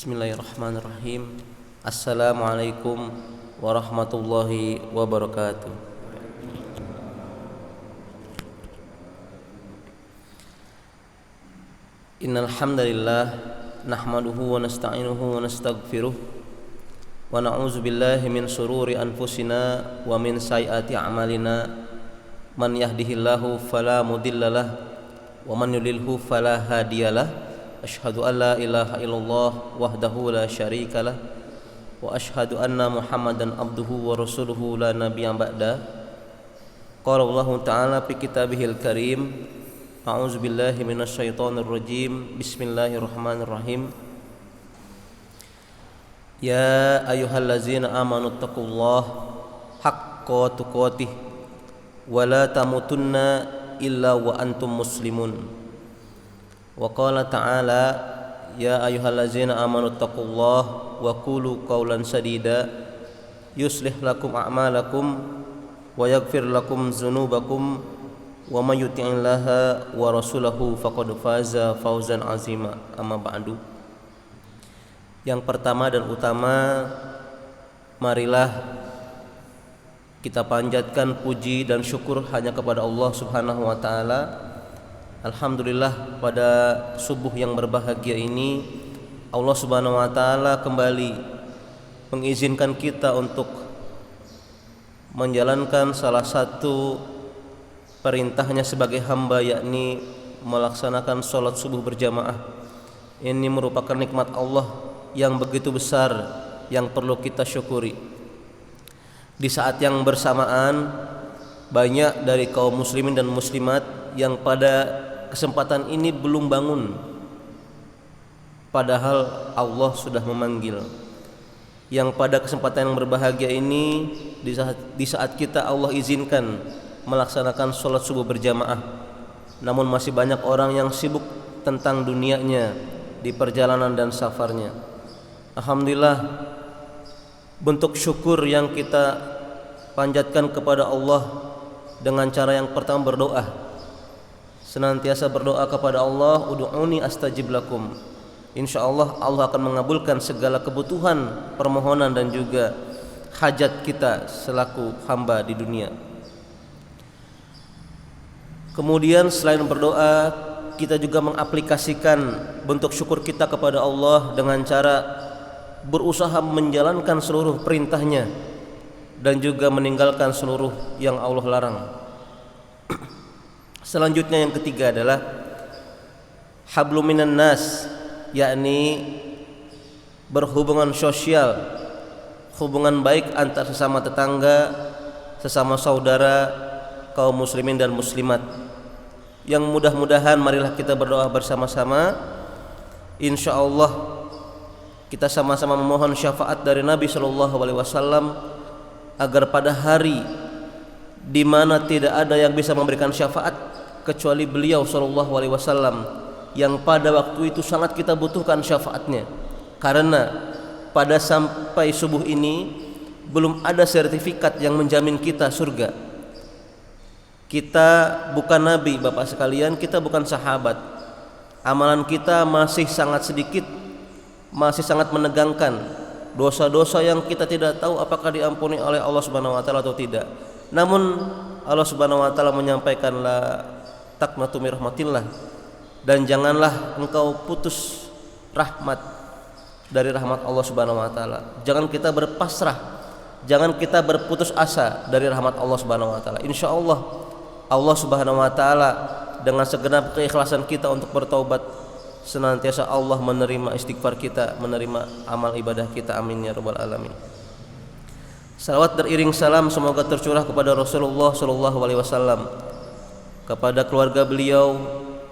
Bismillahirrahmanirrahim. Assalamualaikum warahmatullahi wabarakatuh. Innal hamdalillah nahmaduhu wa nasta'inuhu wa nastaghfiruh wa na'udzu billahi min shururi anfusina wa min sayyiati a'malina. Man yahdihillahu fala mudhillalah wa man yudlilhu fala hadiyalah. Asyhadu an la ilaha illallah wahdahu la syarikalah wa asyhadu anna Muhammadan abduhu wa rasuluhu la nabiyya ba'da. Qala Allah ta'ala fi kitabihil karim, a'udzu billahi minasy syaithanir rajim. Bismillahirrahmanirrahim. Ya ayyuhallazina amanu taqullaha haqqa tuqatih wa la tamutunna illa wa antum muslimun. Wa qala ta'ala ya ayyuhallazina amanu taqullaha wa qulu qawlan sadida yuslih lakum a'malakum wa yaghfir lakum dzunubakum wa may yuti'illaha wa rasulahu faqad faza fawzan 'azima. Amma ba'du. Yang pertama dan utama, marilah kita panjatkan puji dan syukur hanya kepada Allah Subhanahu wa taala. Alhamdulillah, pada subuh yang berbahagia ini Allah Subhanahu wa taala kembali mengizinkan kita untuk menjalankan salah satu perintahnya sebagai hamba, yakni melaksanakan sholat subuh berjamaah. Ini merupakan nikmat Allah yang begitu besar yang perlu kita syukuri. Di saat yang bersamaan, banyak dari kaum muslimin dan muslimat yang pada kesempatan ini belum bangun, padahal Allah sudah memanggil. Yang pada kesempatan yang berbahagia ini, di saat kita Allah izinkan melaksanakan sholat subuh berjamaah, namun masih banyak orang yang sibuk tentang dunianya di perjalanan dan safarnya. Alhamdulillah, bentuk syukur yang kita panjatkan kepada Allah dengan cara yang pertama berdoa. Senantiasa berdoa kepada Allah, ud'uni astajib lakum. Insyaallah Allah akan mengabulkan segala kebutuhan, permohonan dan juga hajat kita selaku hamba di dunia. Kemudian selain berdoa, kita juga mengaplikasikan bentuk syukur kita kepada Allah dengan cara berusaha menjalankan seluruh perintahnya dan juga meninggalkan seluruh yang Allah larang. Selanjutnya yang ketiga adalah hablum minan nas, yakni berhubungan sosial, hubungan baik antar sesama tetangga, sesama saudara, kaum muslimin dan muslimat. Yang mudah-mudahan marilah kita berdoa bersama-sama. Insyaallah kita sama-sama memohon syafaat dari Nabi sallallahu alaihi wasallam agar pada hari di mana tidak ada yang bisa memberikan syafaat kecuali beliau sallallahu alaihi wasallam, yang pada waktu itu sangat kita butuhkan syafaatnya, karena pada sampai subuh ini belum ada sertifikat yang menjamin kita surga. Kita bukan nabi, Bapak sekalian, kita bukan sahabat. Amalan kita masih sangat sedikit, masih sangat menegangkan. Dosa-dosa yang kita tidak tahu apakah diampuni oleh Allah Subhanahu wa taala atau tidak. Namun Allah Subhanahu wa taala menyampaikan, la taqnatu min rahmatillah, dan janganlah engkau putus rahmat dari rahmat Allah Subhanahu wa taala. Jangan kita berpasrah, jangan kita berputus asa dari rahmat Allah Subhanahu wa taala. Insyaallah Allah Subhanahu wa taala dengan segenap keikhlasan kita untuk bertaubat, senantiasa Allah menerima istighfar kita, menerima amal ibadah kita. Amin ya rabbal alamin. Salawat beriring salam semoga tercurah kepada Rasulullah sallallahu alaihi wasallam, kepada keluarga beliau,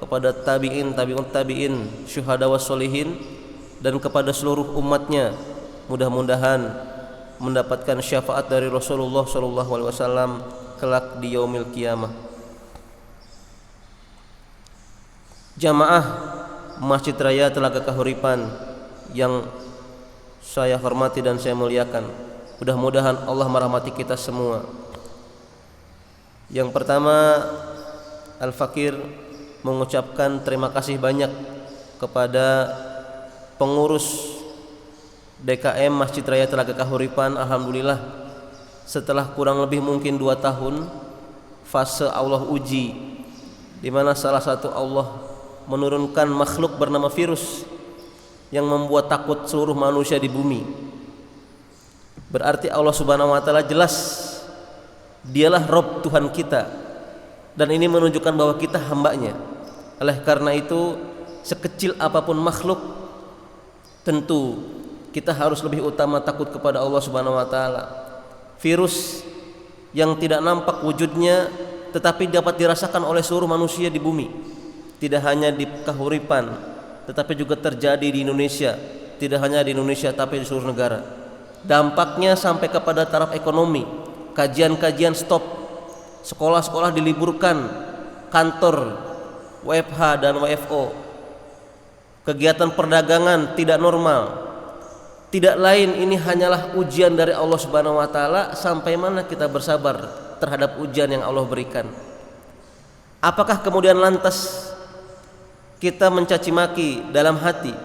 kepada tabi'in, tabi'ut tabi'in, syuhada was solihin, dan kepada seluruh umatnya. Mudah-mudahan mendapatkan syafaat dari Rasulullah sallallahu alaihi wasallam kelak di yaumil qiyamah. Jamaah Masjid Raya Telaga Kahuripan yang saya hormati dan saya muliakan, mudah-mudahan Allah merahmati kita semua. Yang pertama, Al-Fakir mengucapkan terima kasih banyak kepada pengurus DKM Masjid Raya Telaga Kahuripan, alhamdulillah setelah kurang lebih mungkin 2 tahun fase Allah uji, di mana salah satu Allah menurunkan makhluk bernama virus yang membuat takut seluruh manusia di bumi. Berarti Allah Subhanahu wa taala jelas Dialah Rabb Tuhan kita, dan ini menunjukkan bahwa kita hambanya. Oleh karena itu, sekecil apapun makhluk, tentu kita harus lebih utama takut kepada Allah Subhanahu wa taala. Virus yang tidak nampak wujudnya tetapi dapat dirasakan oleh seluruh manusia di bumi, tidak hanya di Kahuripan tetapi juga terjadi di Indonesia. Tidak hanya di Indonesia tapi di seluruh negara. Dampaknya sampai kepada taraf ekonomi. Kajian-kajian stop, sekolah-sekolah diliburkan, kantor WFH dan WFO, kegiatan perdagangan tidak normal. Tidak lain, ini hanyalah ujian dari Allah Subhanahu wa taala. Sampai mana kita bersabar terhadap ujian yang Allah berikan? Apakah kemudian lantas kita mencaci maki dalam hati,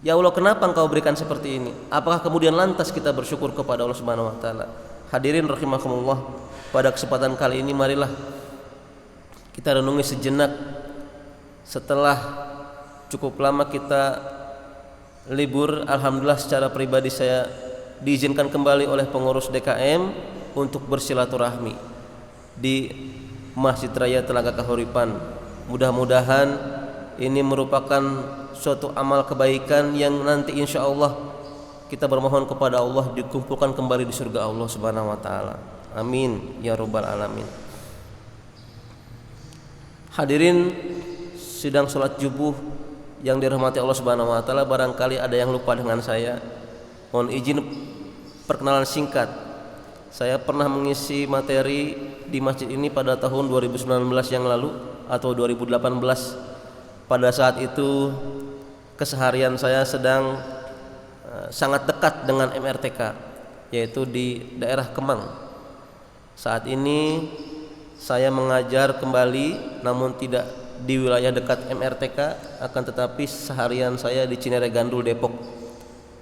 ya Allah, kenapa Engkau berikan seperti ini? Apakah kemudian lantas kita bersyukur kepada Allah Subhanahu wa taala? Hadirin rahimakumullah, pada kesempatan kali ini marilah kita renungi sejenak. Setelah cukup lama kita libur, alhamdulillah secara pribadi saya diizinkan kembali oleh pengurus DKM untuk bersilaturahmi di Masjid Raya Telaga Kahuripan. Mudah-mudahan ini merupakan suatu amal kebaikan yang nanti insya Allah kita bermohon kepada Allah dikumpulkan kembali di surga Allah Subhanahu wa taala. Amin ya rabbal alamin. Hadirin sidang salat subuh yang dirahmati Allah Subhanahu wa taala, barangkali ada yang lupa dengan saya. Mohon izin perkenalan singkat. Saya pernah mengisi materi di masjid ini pada tahun 2019 yang lalu atau 2018. Pada saat itu keseharian saya sedang sangat dekat dengan MRTK, yaitu di daerah Kemang. Saat ini saya mengajar kembali, namun tidak di wilayah dekat MRTK, akan tetapi seharian saya di Cinere Gandul, Depok,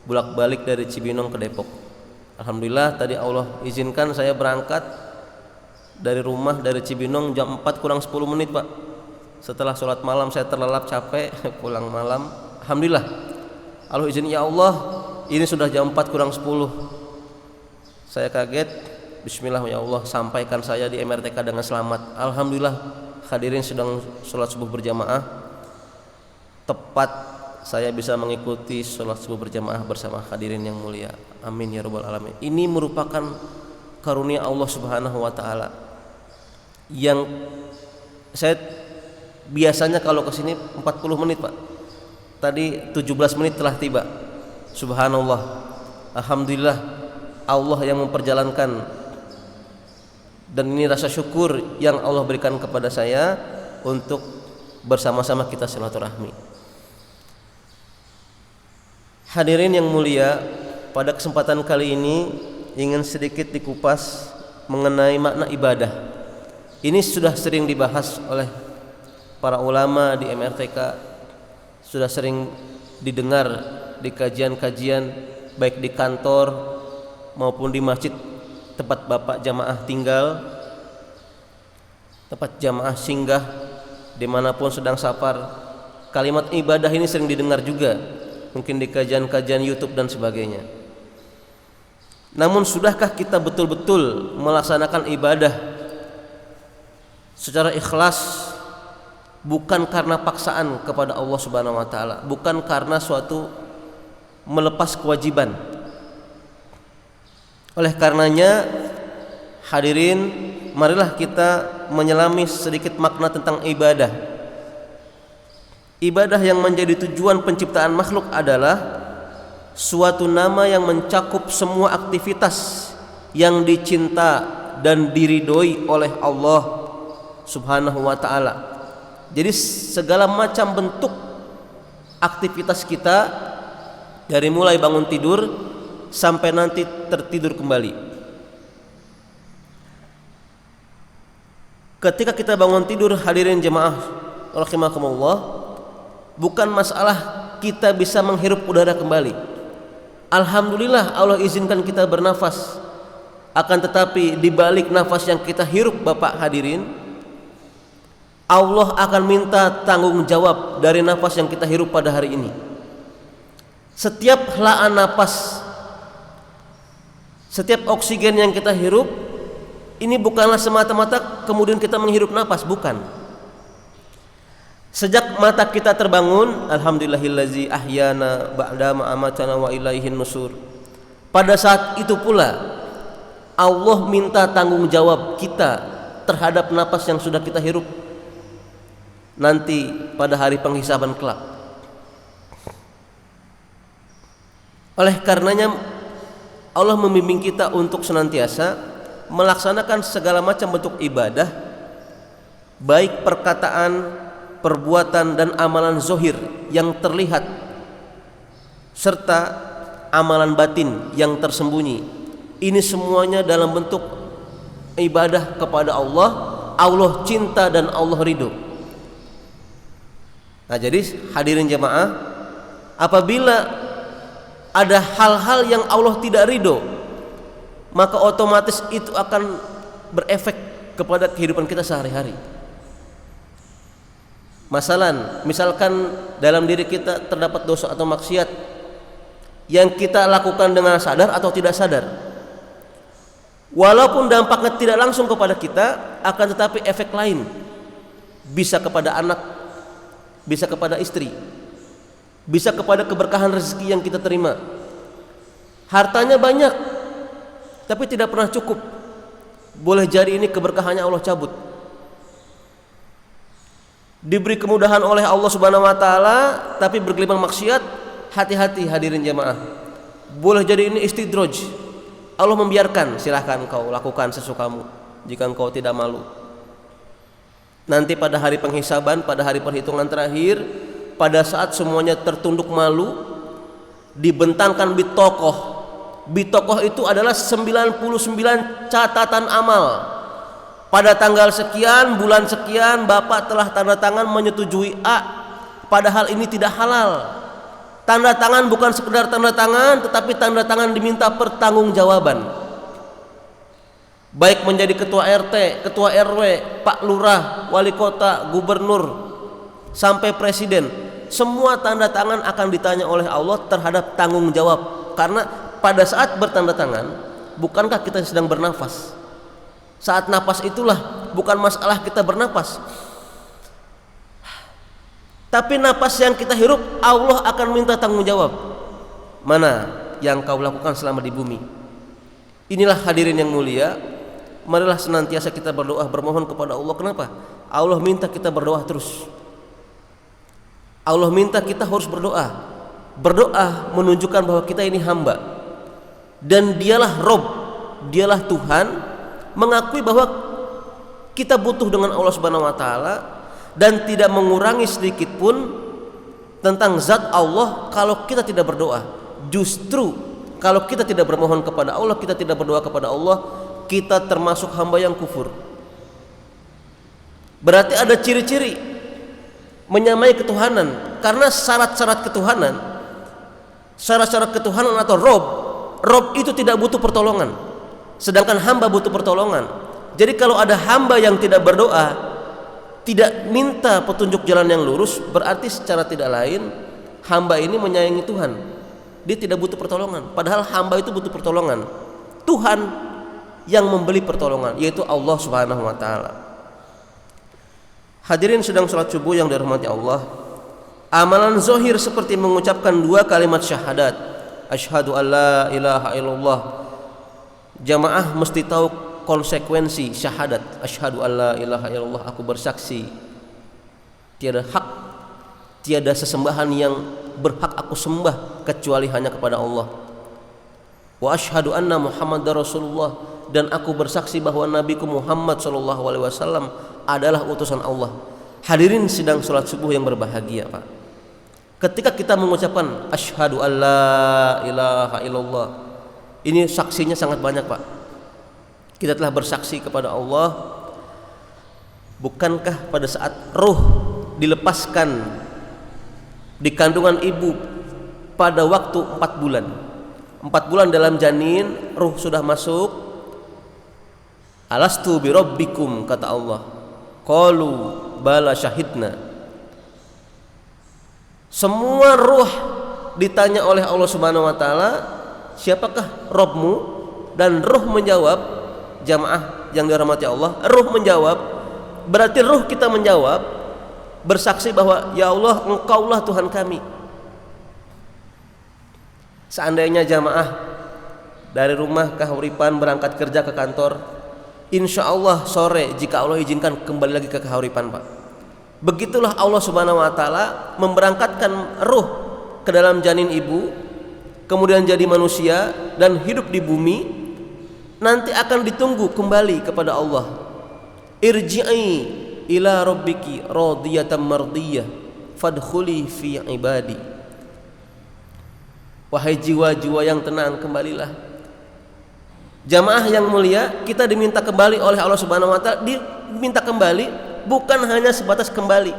bolak-balik dari Cibinong ke Depok. Alhamdulillah tadi Allah izinkan saya berangkat dari rumah dari Cibinong jam 4 kurang 10 menit, Pak. Setelah sholat malam saya terlelap capek pulang malam. Alhamdulillah Allah izin, ya Allah ini sudah jam 4 kurang 10. Saya kaget, bismillah ya Allah, sampaikan saya di MRTK dengan selamat. Alhamdulillah. Hadirin sedang sholat subuh berjamaah, tepat saya bisa mengikuti sholat subuh berjamaah bersama hadirin yang mulia. Amin ya rabbal alamin. Ini merupakan karunia Allah Subhanahu wa taala yang saya biasanya kalau kesini 40 menit, Pak. Tadi 17 menit telah tiba. Subhanallah. Alhamdulillah Allah yang memperjalankan. Dan ini rasa syukur yang Allah berikan kepada saya untuk bersama-sama kita silaturahmi. Hadirin yang mulia, pada kesempatan kali ini ingin sedikit dikupas mengenai makna ibadah. Ini sudah sering dibahas oleh para ulama di MRTK, sudah sering didengar di kajian-kajian baik di kantor maupun di masjid tempat Bapak jamaah tinggal, tempat jamaah singgah, dimanapun sedang safar. Kalimat ibadah ini sering didengar juga, mungkin di kajian-kajian YouTube dan sebagainya. Namun sudahkah kita betul-betul melaksanakan ibadah secara ikhlas, bukan karena paksaan kepada Allah Subhanahu wa taala, bukan karena suatu melepas kewajiban. Oleh karenanya, hadirin, marilah kita menyelami sedikit makna tentang ibadah. Ibadah yang menjadi tujuan penciptaan makhluk adalah suatu nama yang mencakup semua aktivitas yang dicinta dan diridhoi oleh Allah Subhanahu wa taala. Jadi segala macam bentuk aktivitas kita, dari mulai bangun tidur sampai nanti tertidur kembali. Ketika kita bangun tidur, hadirin jemaah rahimakumullah, bukan masalah kita bisa menghirup udara kembali. Alhamdulillah Allah izinkan kita bernafas. Akan tetapi di balik nafas yang kita hirup Bapak hadirin, Allah akan minta tanggung jawab dari nafas yang kita hirup pada hari ini. Setiap helaan nafas, setiap oksigen yang kita hirup, ini bukanlah semata-mata kemudian kita menghirup nafas, bukan. Sejak mata kita terbangun, alhamdulillahillazi ahyana ba'da ma amatana wa ilaihin nusur. Pada saat itu pula Allah minta tanggung jawab kita terhadap napas yang sudah kita hirup nanti pada hari penghisaban kelak. Oleh karenanya Allah membimbing kita untuk senantiasa melaksanakan segala macam bentuk ibadah, baik perkataan, perbuatan dan amalan zohir yang terlihat serta amalan batin yang tersembunyi. Ini semuanya dalam bentuk ibadah kepada Allah. Allah cinta dan Allah ridho. Nah, jadi hadirin jamaah, apabila ada hal-hal yang Allah tidak ridho, maka otomatis itu akan berefek kepada kehidupan kita sehari-hari. Misalkan dalam diri kita terdapat dosa atau maksiat yang kita lakukan dengan sadar atau tidak sadar. Walaupun dampaknya tidak langsung kepada kita, akan tetapi efek lain bisa kepada anak, bisa kepada istri, bisa kepada keberkahan rezeki yang kita terima. Hartanya banyak tapi tidak pernah cukup, boleh jadi ini keberkahannya Allah cabut. Diberi kemudahan oleh Allah Subhanahu wa taala tapi bergelimang maksiat, hati-hati hadirin jamaah. Boleh jadi ini istidraj. Allah membiarkan, silahkan kau lakukan sesukamu jika engkau tidak malu. Nanti pada hari penghisaban, pada hari perhitungan terakhir, pada saat semuanya tertunduk malu, dibentangkan bitokoh. Bitokoh itu adalah 99 catatan amal. Pada tanggal sekian, bulan sekian, Bapak telah tanda tangan menyetujui A, padahal ini tidak halal. Tanda tangan bukan sekedar tanda tangan, tetapi tanda tangan diminta pertanggungjawaban. Baik menjadi ketua RT, ketua RW, Pak Lurah, wali kota, gubernur, sampai presiden, semua tanda tangan akan ditanya oleh Allah terhadap tanggung jawab. Karena pada saat bertanda tangan, bukankah kita sedang bernafas? Saat nafas itulah bukan masalah kita bernafas, tapi napas yang kita hirup Allah akan minta tanggung jawab. Mana yang kau lakukan selama di bumi? Inilah hadirin yang mulia, marilah senantiasa kita berdoa, bermohon kepada Allah. Kenapa? Allah minta kita berdoa terus. Allah minta kita harus berdoa. Berdoa menunjukkan bahwa kita ini hamba dan dialah Rob, dialah Tuhan. Mengakui bahwa kita butuh dengan Allah Subhanahu wa taala dan tidak mengurangi sedikit pun tentang zat Allah kalau kita tidak berdoa. Justru kalau kita tidak bermohon kepada Allah, kita tidak berdoa kepada Allah, kita termasuk hamba yang kufur. Berarti ada ciri-ciri menyamai ketuhanan, karena syarat-syarat ketuhanan, syarat-syarat ketuhanan atau Rob itu tidak butuh pertolongan, sedangkan hamba butuh pertolongan. Jadi kalau ada hamba yang tidak berdoa, tidak minta petunjuk jalan yang lurus, berarti secara tidak lain hamba ini menyayangi Tuhan. Dia tidak butuh pertolongan, padahal hamba itu butuh pertolongan. Tuhan yang memberi pertolongan, yaitu Allah Subhanahu wa taala. Hadirin sedang salat subuh yang dirahmati Allah, amalan zohir seperti mengucapkan 2 kalimat syahadat, asyhadu alla ilaha illallah. Jamaah mesti tahu konsekuensi syahadat, asyhadu alla ilaha illallah, aku bersaksi tiada hak, tiada sesembahan yang berhak aku sembah kecuali hanya kepada Allah. Wa asyhadu anna Muhammadar Rasulullah, dan aku bersaksi bahwa nabiku Muhammad sallallahu alaihi wasallam adalah utusan Allah. Hadirin sidang salat subuh yang berbahagia, Pak. Ketika kita mengucapkan asyhadu alla ilaha illallah, ini saksinya sangat banyak, Pak. Kita telah bersaksi kepada Allah. Bukankah pada saat ruh dilepaskan di kandungan ibu pada waktu 4 bulan. 4 bulan dalam janin, ruh sudah masuk. Alastu bi rabbikum, kata Allah. Qalu bala syahidna. Semua ruh ditanya oleh Allah Subhanahu wa taala, siapakah Rabbmu? Dan ruh menjawab, jamaah yang dirahmati Allah, ruh menjawab, berarti ruh kita menjawab, bersaksi bahwa ya Allah, Engkaulah Tuhan kami. Seandainya jamaah dari rumah ke Kahuripan berangkat kerja ke kantor, insya Allah sore jika Allah izinkan kembali lagi ke Kahuripan, Pak. Begitulah Allah Subhanahu wa taala memberangkatkan ruh ke dalam janin ibu, kemudian jadi manusia dan hidup di bumi, nanti akan ditunggu kembali kepada Allah. Irji'i ila rabbiki radiyatan mardiyah fadkhuli fi ibadi. Wahai jiwa-jiwa yang tenang, kembalilah. Jamaah yang mulia, kita diminta kembali oleh Allah Subhanahu wa taala, diminta kembali bukan hanya sebatas kembali,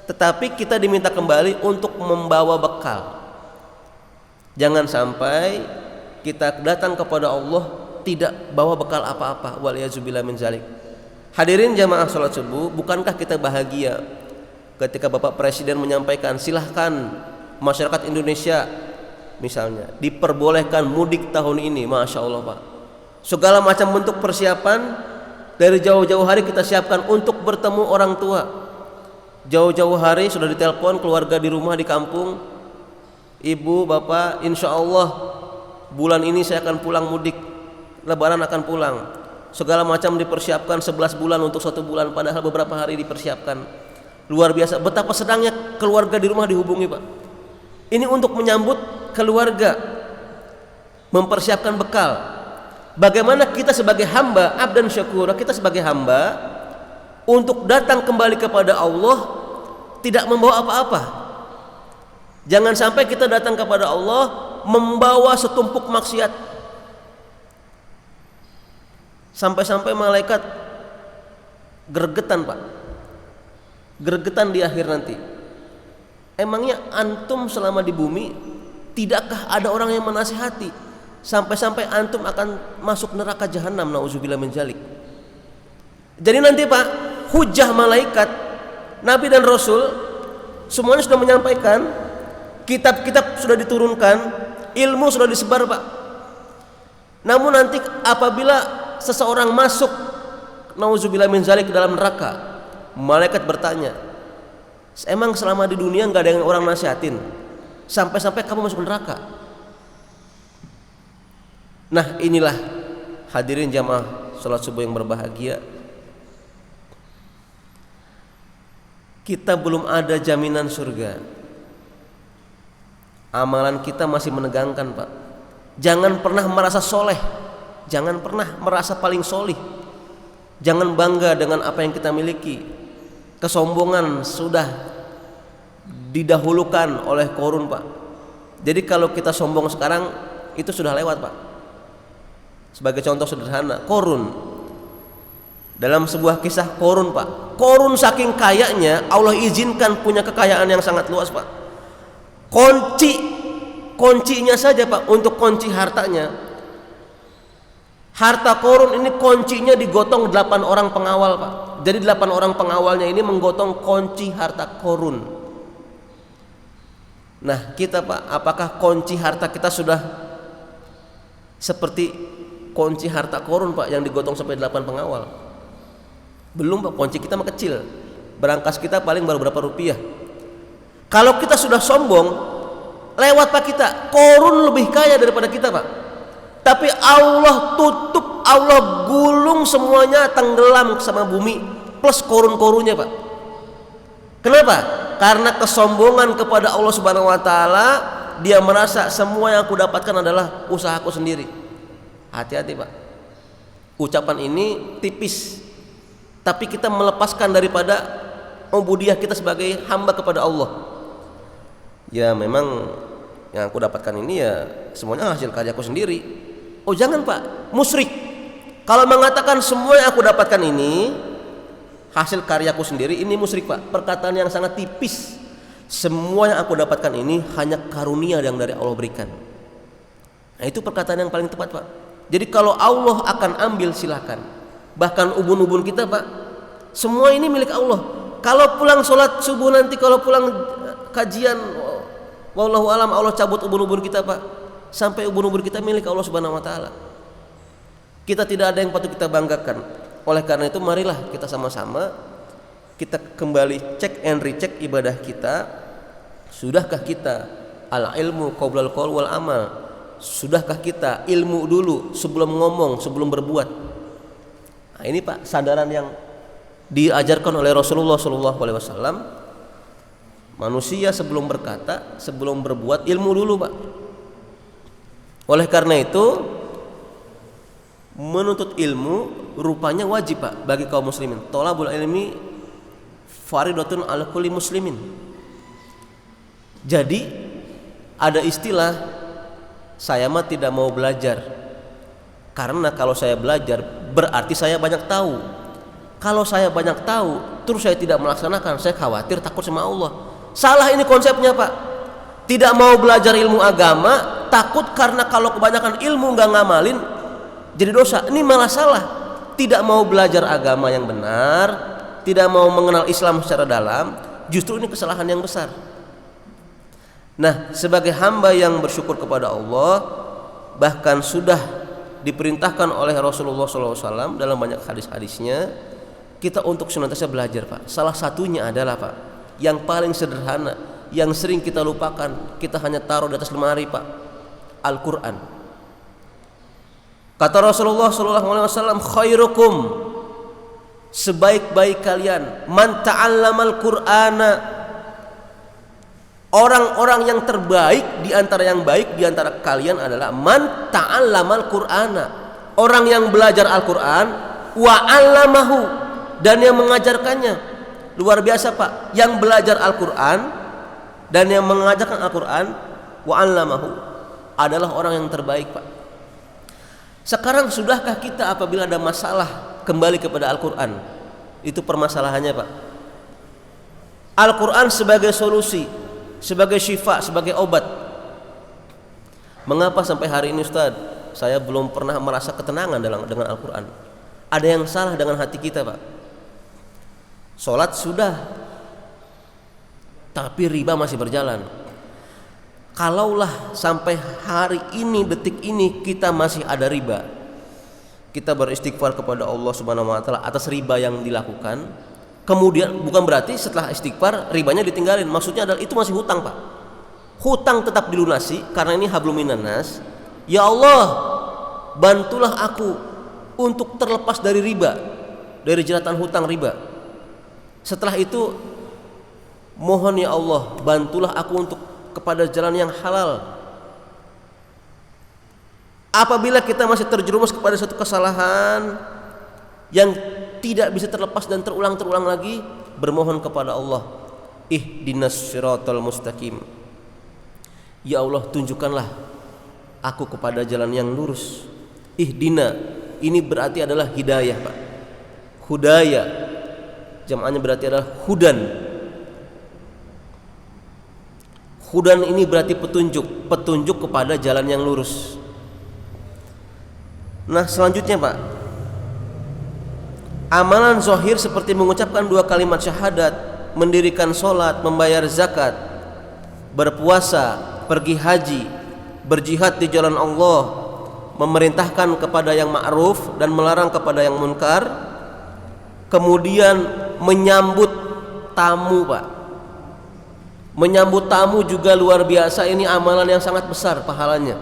tetapi kita diminta kembali untuk membawa bekal. Jangan sampai kita datang kepada Allah tidak bawa bekal apa-apa, waliyazubillah min zalik. Hadirin jamaah salat subuh, bukankah kita bahagia ketika Bapak Presiden menyampaikan silahkan masyarakat Indonesia misalnya diperbolehkan mudik tahun ini. Masya Allah, Pak. Segala macam bentuk persiapan dari jauh-jauh hari kita siapkan untuk bertemu orang tua. Jauh-jauh hari sudah ditelepon keluarga di rumah di kampung, ibu, bapak, insya Allah bulan ini saya akan pulang mudik, lebaran akan pulang. Segala macam dipersiapkan 11 bulan untuk 1 bulan, padahal beberapa hari dipersiapkan. Luar biasa, betapa sedangnya keluarga di rumah dihubungi, Pak. Ini untuk menyambut keluarga, mempersiapkan bekal. Bagaimana kita sebagai hamba, abdan syakura, kita sebagai hamba untuk datang kembali kepada Allah tidak membawa apa-apa. Jangan sampai kita datang kepada Allah membawa setumpuk maksiat. Sampai-sampai malaikat gregetan, Pak. Gregetan di akhir nanti. Emangnya antum selama di bumi tidakkah ada orang yang menasihati sampai-sampai antum akan masuk neraka jahanam, nauzubillah min dzalik. Jadi nanti, Pak, hujah malaikat, nabi dan rasul semuanya sudah menyampaikan, kitab-kitab sudah diturunkan, ilmu sudah disebar, Pak. Namun nanti apabila seseorang masuk, nauzubillah min dzalik, ke dalam neraka, malaikat bertanya, emang selama di dunia nggak ada yang orang nasihatin sampai-sampai kamu masuk neraka? Nah, inilah hadirin jamaah salat subuh yang berbahagia, kita belum ada jaminan surga. Amalan kita masih menegangkan, Pak. Jangan pernah merasa soleh, jangan pernah merasa paling solih, jangan bangga dengan apa yang kita miliki. Kesombongan sudah didahulukan oleh Qarun, Pak. Jadi kalau kita sombong sekarang itu sudah lewat, Pak. Sebagai contoh sederhana, Qarun, dalam sebuah kisah Qarun, Pak, Qarun saking kayanya Allah izinkan punya kekayaan yang sangat luas, Pak. Kuncinya saja, Pak, untuk kunci hartanya, harta Qarun ini kuncinya digotong 8 orang pengawal, Pak. Jadi 8 orang pengawalnya ini menggotong kunci harta Qarun. Nah, kita, Pak, apakah kunci harta kita sudah seperti kunci harta Qarun, Pak, yang digotong sampai 8 pengawal? Belum, Pak. Kunci kita mah kecil, berangkas kita paling baru berapa rupiah. Kalau kita sudah sombong, lewat, Pak, kita. Qarun lebih kaya daripada kita, Pak. Tapi Allah tutup, Allah gulung semuanya, tenggelam sama bumi plus korun-korunnya, Pak. Kenapa? Karena kesombongan kepada Allah Subhanahu wa taala, dia merasa semua yang aku dapatkan adalah usahaku sendiri. Hati-hati, Pak. Ucapan ini tipis, tapi kita melepaskan daripada ubudiyah kita sebagai hamba kepada Allah. Ya memang yang aku dapatkan ini ya semuanya hasil karyaku sendiri. Oh jangan, Pak, musyrik. Kalau mengatakan semua yang aku dapatkan ini hasil karyaku sendiri, ini musyrik, Pak. Perkataan yang sangat tipis, Semua yang aku dapatkan ini hanya karunia yang dari Allah berikan. Nah, itu perkataan yang paling tepat, Pak. Jadi kalau Allah akan ambil, silakan. Bahkan ubun-ubun kita, Pak, semua ini milik Allah. Kalau pulang sholat subuh nanti, kalau pulang kajian, wallahu alam, Allah cabut ubun-ubun kita, Pak. Sampai ubun-ubun kita milik Allah Subhanahu wa taala. Kita tidak ada yang patut kita banggakan. Oleh karena itu marilah kita sama-sama kita kembali cek and recheck ibadah kita. Sudahkah kita al ilmu qablal qaul wal amal? Sudahkah kita ilmu dulu sebelum ngomong, sebelum berbuat? Nah, ini Pak, sadaran yang diajarkan oleh Rasulullah SAW. Manusia sebelum berkata, sebelum berbuat, ilmu dulu, Pak. Oleh karena itu menuntut ilmu rupanya wajib, Pak, bagi kaum muslimin. Thalabul ilmi faridatun ala kulli muslimin. Jadi ada istilah, saya mah tidak mau belajar, karena kalau saya belajar berarti saya banyak tahu. Kalau saya banyak tahu terus saya tidak melaksanakan, saya khawatir takut sama Allah. Salah ini konsepnya, Pak. Tidak mau belajar ilmu agama takut karena kalau kebanyakan ilmu nggak ngamalin jadi dosa. Ini malah salah. Tidak mau belajar agama yang benar, tidak mau mengenal Islam secara dalam, justru ini kesalahan yang besar. Nah, sebagai hamba yang bersyukur kepada Allah, bahkan sudah diperintahkan oleh Rasulullah SAW dalam banyak hadis-hadisnya, kita untuk senantiasa belajar, Pak. Salah satunya adalah, Pak, yang paling sederhana, yang sering kita lupakan, kita hanya taruh di atas lemari, Pak, Al-Quran. Kata Rasulullah SAW, khairukum, sebaik-baik kalian, man ta'allamal Qur'ana, orang-orang yang terbaik di antara yang baik di antara kalian adalah man ta'allamal Qur'ana, orang yang belajar Al-Qur'an, wa 'allamahu, dan yang mengajarkannya. Luar biasa, Pak, yang belajar Al-Qur'an dan yang mengajarkan Al-Qur'an, wa 'allamahu, adalah orang yang terbaik, Pak. Sekarang sudahkah kita apabila ada masalah kembali kepada Al-Qur'an? Itu permasalahannya, Pak. Al-Qur'an sebagai solusi, sebagai syifa, sebagai obat. Mengapa sampai hari ini, Ustaz, saya belum pernah merasa ketenangan dengan Al-Quran? Ada yang salah dengan hati kita, Pak. Sholat sudah, tapi riba masih berjalan. Kalaulah sampai hari ini, detik ini kita masih ada riba, kita beristighfar kepada Allah Subhanahu wa taala atas riba yang dilakukan. Kemudian bukan berarti setelah istighfar ribanya ditinggalin. Maksudnya adalah itu masih hutang, Pak. Hutang tetap dilunasi karena ini hablum minan nas. Ya Allah, bantulah aku untuk terlepas dari riba, dari jeratan hutang riba. Setelah itu mohon ya Allah, bantulah aku untuk kepada jalan yang halal. Apabila kita masih terjerumus kepada satu kesalahan yang tidak bisa terlepas dan terulang lagi, bermohon kepada Allah, ihdinas siratal mustaqim. Ya Allah, tunjukkanlah aku kepada jalan yang lurus. Ihdina, ini berarti adalah hidayah, Pak. Hudaya, jam'annya berarti adalah hudan. Hudan ini berarti petunjuk, petunjuk kepada jalan yang lurus. Nah, selanjutnya, Pak, amalan zahir seperti mengucapkan 2 kalimat syahadat, mendirikan sholat, membayar zakat, berpuasa, pergi haji, berjihad di jalan Allah, memerintahkan kepada yang ma'ruf dan melarang kepada yang munkar, kemudian menyambut tamu, Pak. Menyambut tamu juga luar biasa, ini amalan yang sangat besar pahalanya.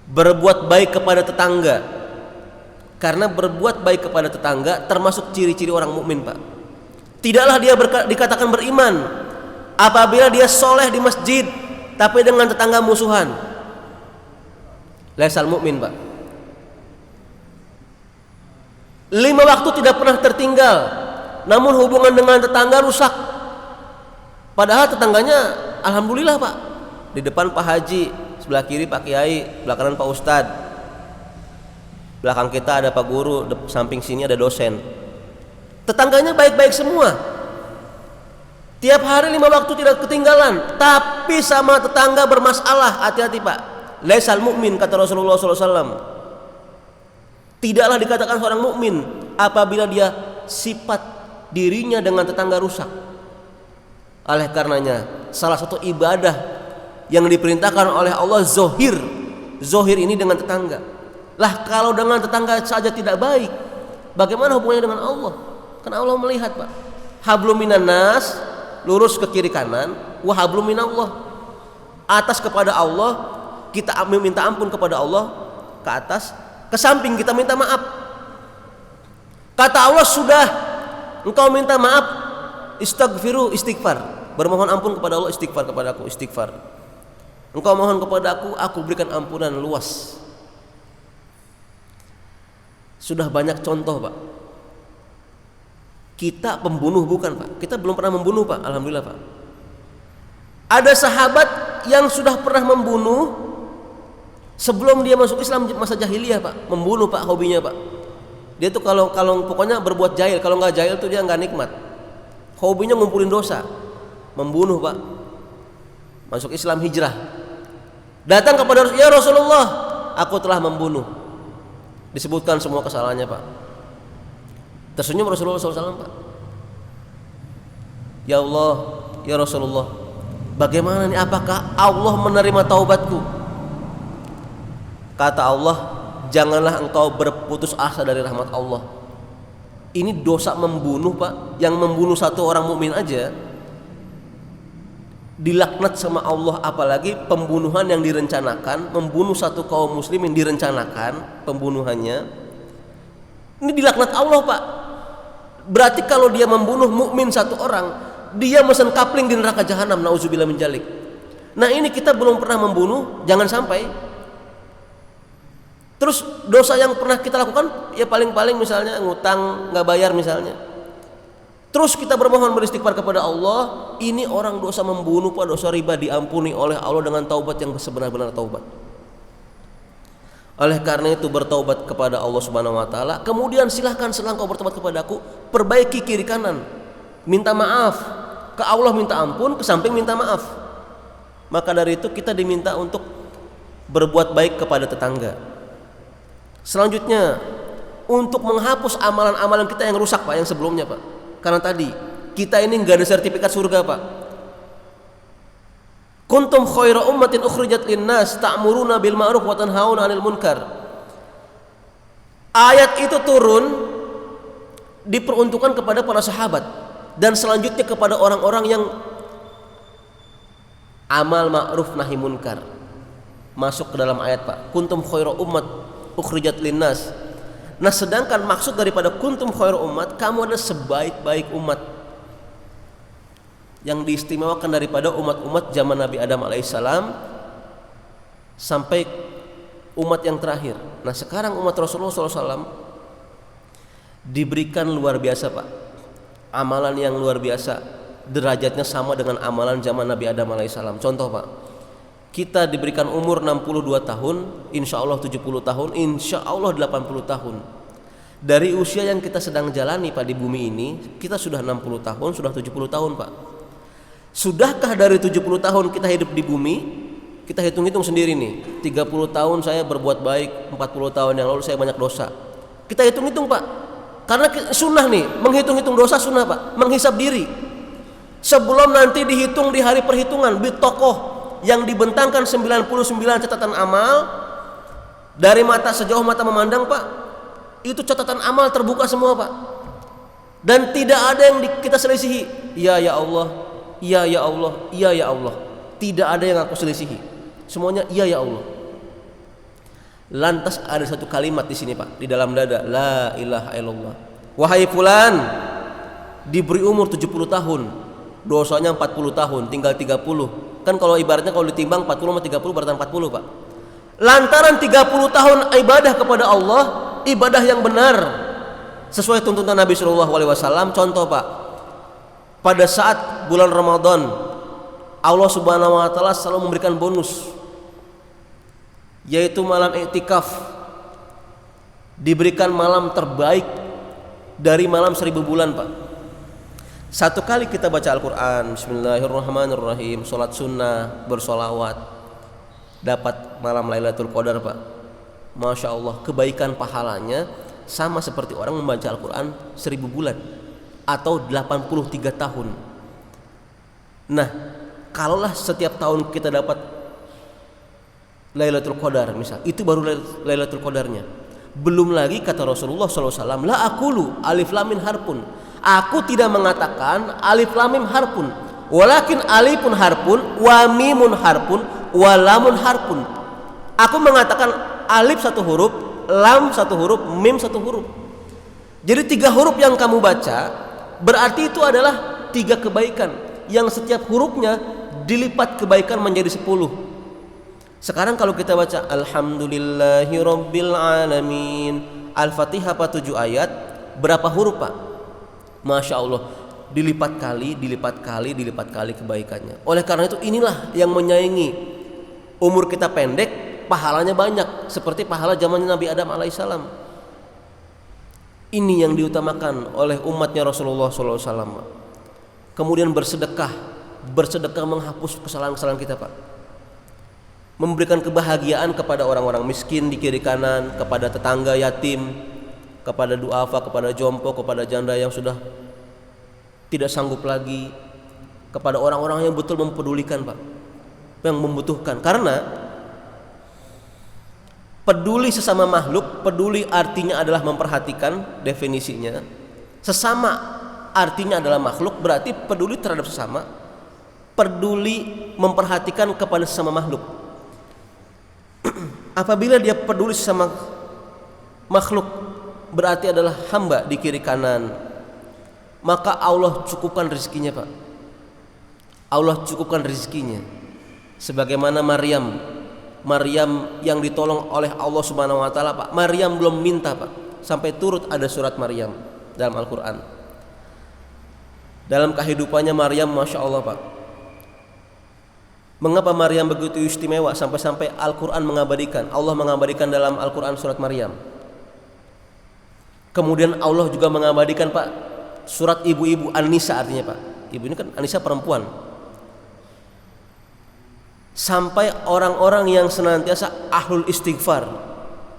Berbuat baik kepada tetangga, karena berbuat baik kepada tetangga termasuk ciri-ciri orang mukmin, Pak. Tidaklah dia dikatakan beriman apabila dia soleh di masjid tapi dengan tetangga musuhan. Laisal mukmin, Pak. 5 waktu tidak pernah tertinggal, namun hubungan dengan tetangga rusak. Padahal tetangganya alhamdulillah, Pak. Di depan Pak Haji, sebelah kiri Pak Kiai, sebelah kanan Pak Ustadz, belakang kita ada Pak Guru, samping sini ada dosen. Tetangganya baik-baik semua. Tiap hari 5 waktu tidak ketinggalan, tapi sama tetangga bermasalah, hati-hati Pak. Laisal mu'min, kata Rasulullah SAW. Tidaklah dikatakan seorang mukmin apabila dia sifat dirinya dengan tetangga rusak. Oleh karenanya, salah satu ibadah yang diperintahkan oleh Allah zohir. Zohir ini dengan tetangga. Lah kalau dengan tetangga saja tidak baik, bagaimana hubungannya dengan Allah? Karena Allah melihat Pak. Hablum minan nas, lurus ke kiri kanan, wa hablum minallah. Atas kepada Allah, kita minta ampun kepada Allah, ke atas, ke samping kita minta maaf. Kata Allah, sudah engkau minta maaf, istighfiru, istighfar, bermohon ampun kepada Allah, istighfar kepada aku, istighfar. Engkau mohon kepada aku berikan ampunan luas. Sudah banyak contoh Pak. Kita pembunuh bukan Pak. Kita belum pernah membunuh Pak, alhamdulillah Pak. Ada sahabat yang sudah pernah membunuh sebelum dia masuk Islam masa jahiliyah Pak. Membunuh Pak, hobinya Pak. Dia tuh kalau pokoknya berbuat jahil, kalau nggak jahil tuh dia nggak nikmat. Hobinya ngumpulin dosa, membunuh Pak. Masuk Islam, hijrah. Datang kepada ya Rasulullah, aku telah membunuh. Disebutkan semua kesalahannya Pak. Tersenyum Rasulullah SAW Pak. Ya Allah, ya Rasulullah, bagaimana nih, apakah Allah menerima taubatku? Kata Allah, janganlah engkau berputus asa dari rahmat Allah. Ini dosa membunuh Pak. Yang membunuh satu orang mukmin aja dilaknat sama Allah, apalagi pembunuhan yang direncanakan, membunuh satu kaum muslimin direncanakan pembunuhannya. Ini dilaknat Allah Pak. Berarti kalau dia membunuh mukmin satu orang, dia mesen kapling di neraka jahanam, nauzubillah min dzalik. Nah ini kita belum pernah membunuh, jangan sampai. Terus dosa yang pernah kita lakukan, ya paling-paling misalnya ngutang nggak bayar misalnya. Terus kita bermohon beristighfar kepada Allah. Ini orang dosa membunuh Pak, dosa riba diampuni oleh Allah dengan taubat yang sebenar-benar taubat. Oleh karena itu bertaubat kepada Allah Subhanahu wa taala. Kemudian silahkan setelah kau bertobat kepadaku, perbaiki kiri kanan. Minta maaf. Ke Allah minta ampun, ke samping minta maaf. Maka dari itu kita diminta untuk berbuat baik kepada tetangga. Selanjutnya, untuk menghapus amalan-amalan kita yang rusak Pak, yang sebelumnya Pak. Karena tadi kita ini nggak ada sertifikat surga Pak. Kuntum khaira ummatin ukhrijat linnas ta'muruna bil ma'ruf wa tanhauna 'anil munkar. Ayat itu turun diperuntukkan kepada para sahabat dan selanjutnya kepada orang-orang yang amal ma'ruf nahi munkar. Masuk ke dalam ayat Pak. Kuntum khaira ummat ukhrijat linnas. Nah sedangkan maksud daripada kuntum khairu ummat, kamu adalah sebaik-baik umat yang diistimewakan daripada umat-umat zaman Nabi Adam alaihissalam sampai umat yang terakhir. Nah sekarang umat Rasulullah SAW diberikan luar biasa Pak, amalan yang luar biasa, derajatnya sama dengan amalan zaman Nabi Adam alaihissalam. Contoh Pak, kita diberikan umur 62 tahun, insya Allah 70 tahun, insya Allah 80 tahun. Dari usia yang kita sedang jalani Pak di bumi ini, kita sudah 60 tahun, sudah 70 tahun Pak. Sudahkah dari 70 tahun kita hidup di bumi, kita hitung-hitung sendiri nih, 30 tahun saya berbuat baik, 40 tahun yang lalu saya banyak dosa. Kita hitung-hitung Pak, karena sunnah nih, menghitung-hitung dosa sunnah Pak, menghisab diri. Sebelum nanti dihitung di hari perhitungan, bitokoh yang dibentangkan 99 catatan amal dari mata sejauh mata memandang Pak, itu catatan amal terbuka semua Pak, dan tidak ada yang kita selisihi. Ya Allah, ya Allah, ya Allah, tidak ada yang aku selisihi, semuanya ya Allah. Lantas ada satu kalimat di sini Pak, di dalam dada, la ilaha illallah. Wahai fulan, diberi umur 70 tahun, dosanya 40 tahun, tinggal 30. Kan kalau ibaratnya kalau ditimbang 40 sama 30 berarti 40 Pak. Lantaran 30 tahun ibadah kepada Allah, ibadah yang benar sesuai tuntunan Nabi Shallallahu Alaihi Wasallam. Contoh Pak, pada saat bulan Ramadan Allah Subhanahu Wa Taala selalu memberikan bonus, yaitu malam iktikaf. Diberikan malam terbaik dari malam 1000 bulan Pak. Satu kali kita baca Al-Quran, Bismillahirrahmanirrahim, sholat sunnah, bersolawat, dapat malam Lailatul Qadar Pak. Masya Allah, kebaikan pahalanya sama seperti orang membaca Al-Quran 1000 bulan atau 83 tahun. Nah, kalaulah setiap tahun kita dapat Lailatul Qadar misal, itu baru Lailatul Qadarnya. Belum lagi kata Rasulullah SAW, la aqulu alif lam mim harpun. Aku tidak mengatakan alif lam mim harpun, walakin alifun harpun, wa mimun harpun, wa lamun harpun. Aku mengatakan alif satu huruf, lam satu huruf, mim satu huruf. Jadi 3 huruf yang kamu baca berarti itu adalah 3 kebaikan yang setiap hurufnya dilipat kebaikan menjadi 10. Sekarang kalau kita baca Alhamdulillahirabbil alamin, Al-Fatihah 7 ayat, berapa huruf Pak? Masya Allah, dilipat kali kebaikannya. Oleh karena itu inilah yang menyaingi. Umur kita pendek, pahalanya banyak, seperti pahala zaman Nabi Adam alaihissalam. Ini yang diutamakan oleh umatnya Rasulullah SAW. Kemudian bersedekah menghapus kesalahan-kesalahan kita Pak. Memberikan kebahagiaan kepada orang-orang miskin di kiri kanan, kepada tetangga yatim, kepada duafa, kepada jompo, kepada janda yang sudah tidak sanggup lagi, kepada orang-orang yang betul mempedulikan Pak, yang membutuhkan. Karena peduli sesama makhluk, peduli artinya adalah memperhatikan, definisinya. Sesama artinya adalah makhluk, berarti peduli terhadap sesama, peduli memperhatikan kepada sesama makhluk. Apabila dia peduli sesama makhluk, berarti adalah hamba di kiri kanan, maka Allah cukupkan rezekinya Pak. Allah cukupkan rezekinya. Sebagaimana Maryam yang ditolong oleh Allah Subhanahu wa taala Pak. Maryam belum minta Pak, sampai turut ada surat Maryam dalam Al-Qur'an. Dalam kehidupannya Maryam Masya Allah Pak. Mengapa Maryam begitu istimewa sampai-sampai Al-Qur'an mengabadikan, Allah mengabadikan dalam Al-Qur'an surat Maryam. Kemudian Allah juga mengabadikan Pak surat ibu-ibu, An-Nisa artinya Pak. Ibu ini kan An-Nisa perempuan. Sampai orang-orang yang senantiasa ahlul istighfar.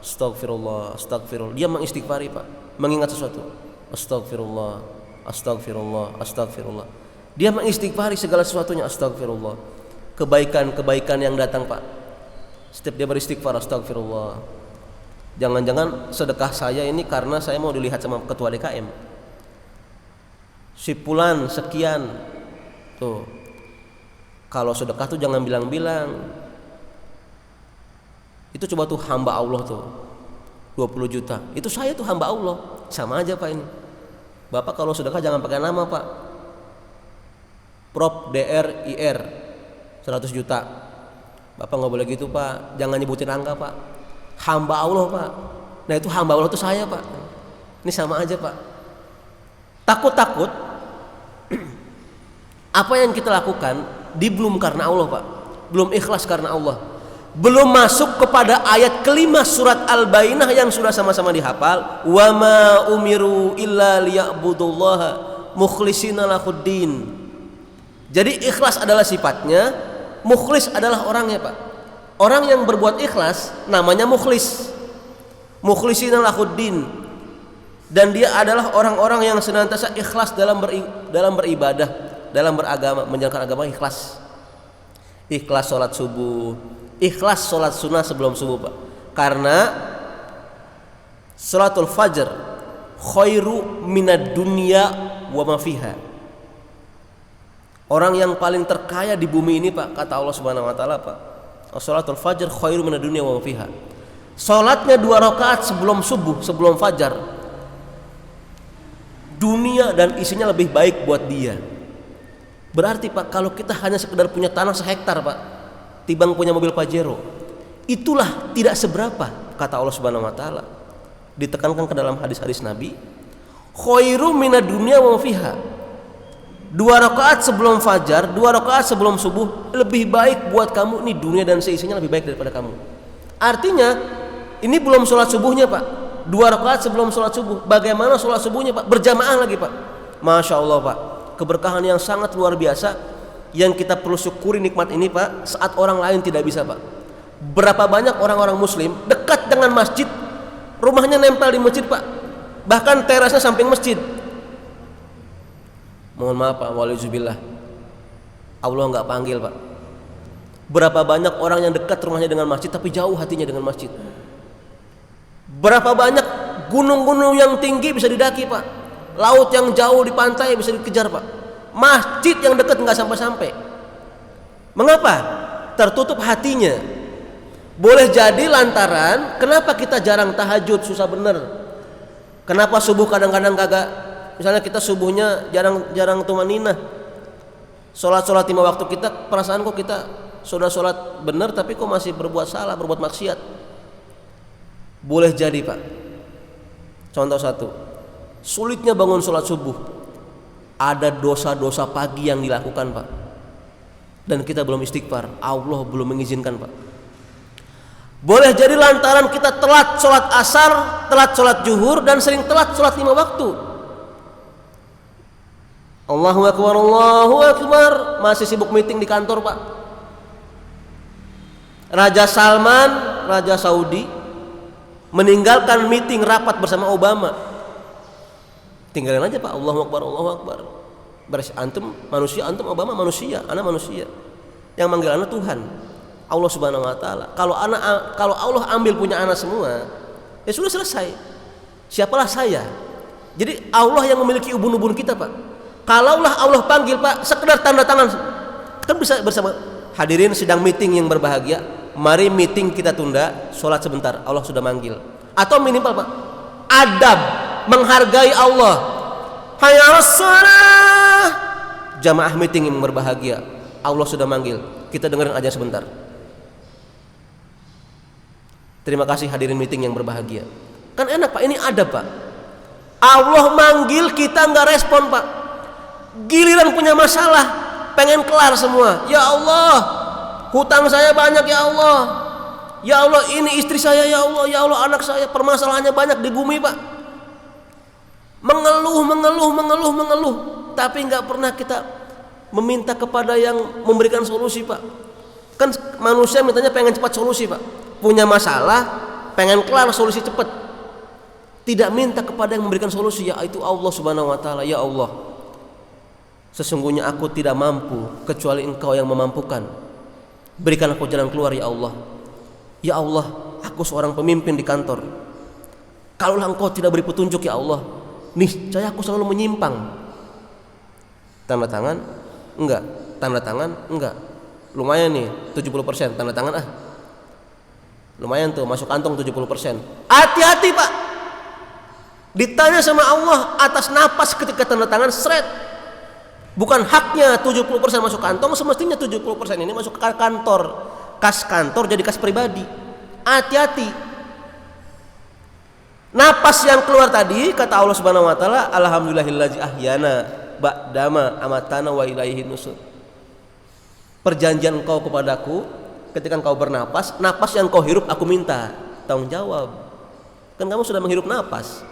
Astagfirullah, astagfirullah. Dia mengistighfari Pak, mengingat sesuatu. Astagfirullah, astagfirullah, astagfirullah. Dia mengistighfari segala sesuatunya, astagfirullah. Kebaikan-kebaikan yang datang Pak. Setiap dia beristighfar, astagfirullah. Jangan-jangan sedekah saya ini karena saya mau dilihat sama ketua DKM. Si Fulan sekian. Tuh. Kalau sedekah tuh jangan bilang-bilang. Itu coba tuh hamba Allah tuh 20 juta. Itu saya tuh hamba Allah. Sama aja Pak ini. Bapak kalau sedekah jangan pakai nama Pak. Prop DRIR 100 juta. Bapak nggak boleh gitu Pak. Jangan nyebutin angka Pak. Hamba Allah Pak. Nah itu hamba Allah itu saya Pak. Ini sama aja Pak. Takut-takut apa yang kita lakukan belum karena Allah Pak. Belum ikhlas karena Allah. Belum masuk kepada ayat kelima surat Al-Bayyinah yang sudah sama-sama dihafal. Wa ma umiru illa liya'budullaha mukhlishina lahuddin. Jadi ikhlas adalah sifatnya, mukhlis adalah orangnya Pak. Orang yang berbuat ikhlas namanya mukhlis. Mukhlishina lahuddin. Dan dia adalah orang-orang yang senantiasa ikhlas dalam beribadah, dalam beragama, menjalankan agama ikhlas. Ikhlas sholat subuh, ikhlas sholat sunnah sebelum subuh Pak. Karena sholatul fajr khairu minad dunya wa ma fiha. Orang yang paling terkaya di bumi ini Pak, kata Allah Subhanahu wa taala Pak. Sholatul fajr khairu minad dunya wa ma fiha. Salatnya 2 rakaat sebelum subuh, sebelum fajar. Dunia dan isinya lebih baik buat dia. Berarti Pak, kalau kita hanya sekedar punya tanah sehektar Pak, timbang punya mobil Pajero, itulah tidak seberapa, kata Allah Subhanahu wa taala. Ditekankan ke dalam hadis-hadis Nabi, khairu minad dunya wa fiha. 2 rakaat sebelum fajar, 2 rakaat sebelum subuh lebih baik buat kamu. Nih dunia dan seisinya lebih baik daripada kamu. Artinya ini belum sholat subuhnya Pak. 2 rakaat sebelum sholat subuh. Bagaimana sholat subuhnya Pak? Berjamaah lagi Pak. Masya Allah Pak. keberkahan yang sangat luar biasa yang kita perlu syukuri nikmat ini Pak, saat orang lain tidak bisa Pak. Berapa banyak orang-orang muslim dekat dengan masjid, rumahnya nempel di masjid Pak, bahkan terasnya samping masjid. Mohon maaf Pak, walizubillah, Allah nggak panggil Pak. Berapa banyak orang yang dekat rumahnya dengan masjid tapi jauh hatinya dengan masjid. Berapa banyak gunung-gunung yang tinggi bisa didaki Pak, laut yang jauh di pantai bisa dikejar Pak, masjid yang dekat nggak sampai-sampai. Mengapa? Tertutup hatinya. Boleh jadi lantaran kenapa kita jarang tahajud, susah bener. Kenapa subuh kadang-kadang kagak, misalnya kita subuhnya jarang tumaninah. Sholat 5 waktu kita, perasaan kok kita sudah sholat bener tapi kok masih berbuat salah, berbuat maksiat. Boleh jadi Pak. Contoh satu, sulitnya bangun sholat subuh, ada dosa-dosa pagi yang dilakukan Pak, dan kita belum istighfar, Allah belum mengizinkan Pak. Boleh jadi lantaran kita telat sholat asar, telat sholat zuhur, dan sering telat sholat 5 waktu. Allahu Akbar, Allahu Akbar, masih sibuk meeting di kantor Pak. Raja Salman, Raja Saudi, meninggalkan meeting rapat bersama Obama. Tinggalin aja Pak, Allahu Akbar, Allahu Akbar. Beres, antum manusia, antum Obama manusia, anak manusia. Yang manggil anak Tuhan, Allah Subhanahu wa taala. Kalau Allah ambil punya anak semua, ya sudah selesai. Siapalah saya? Jadi Allah yang memiliki ubun-ubun kita Pak. Kalaulah Allah panggil Pak, sekedar tanda tangan kan bisa bersama. Hadirin sedang meeting yang berbahagia, mari meeting kita tunda, sholat sebentar, Allah sudah manggil. Atau minimal Pak, adab menghargai Allah. Hayya 'alas shalah. Jamaah meeting yang berbahagia, Allah sudah manggil, kita dengerin aja sebentar. Terima kasih hadirin meeting yang berbahagia. Kan enak Pak, ini adab Pak. Allah manggil kita nggak respon Pak. Giliran punya masalah, pengen kelar semua. Ya Allah, hutang saya banyak ya Allah. Ya Allah, ini istri saya ya Allah. Ya Allah, anak saya, permasalahannya banyak di bumi Pak. Mengeluh. Tapi nggak pernah kita meminta kepada yang memberikan solusi Pak. Kan manusia mintanya pengen cepat solusi Pak. Punya masalah, pengen kelar solusi cepat. Tidak minta kepada yang memberikan solusi, yaitu Allah Subhanahu wa taala. Ya Allah, sesungguhnya aku tidak mampu kecuali Engkau yang memampukan. Berikan aku jalan keluar ya Allah. Ya Allah, aku seorang pemimpin di kantor. Kalaulah Engkau tidak beri petunjuk ya Allah, niscaya aku selalu menyimpang. Tanda tangan? Enggak. Tanda tangan? Enggak. Lumayan nih, 70%. Tanda tangan lumayan tuh, masuk kantong 70%. Hati-hati Pak, ditanya sama Allah atas napas ketika tanda tangan, seret. Bukan haknya 70% masuk kantong, semestinya 70% ini masuk ke kantor. Kas kantor jadi kas pribadi. Hati-hati. Napas yang keluar tadi, kata Allah Subhanahu wa taala, alhamdulillahillazi ahyana ba'dama amatana wa ilaihin nusur. Perjanjian Engkau kepadaku ketika Engkau bernapas, napas yang Kau hirup aku minta tanggung jawab. Kan kamu sudah menghirup napas,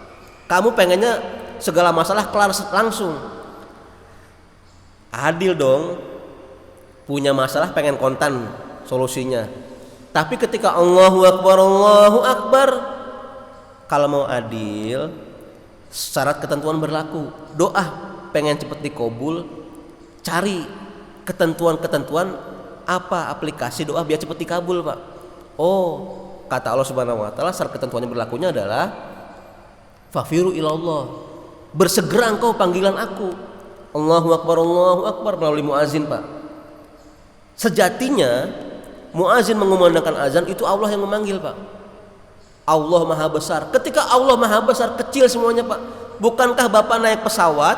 kamu pengennya segala masalah kelar langsung. Adil dong, punya masalah pengen kontan solusinya. Tapi ketika Allahu Akbar, kalau mau adil, syarat ketentuan berlaku. Doa pengen cepet dikabul, cari ketentuan-ketentuan apa aplikasi doa biar cepat dikabul Pak. Oh, kata Allah Subhanahu wa taala, syarat ketentuannya berlakunya adalah fafiru ilallah, bersegera engkau panggilan aku. Allahu Akbar melalui muazin Pak. Sejatinya muazin mengumandangkan azan itu Allah yang memanggil Pak. Allah Maha Besar. Ketika Allah Maha Besar, kecil semuanya Pak. Bukankah Bapak naik pesawat,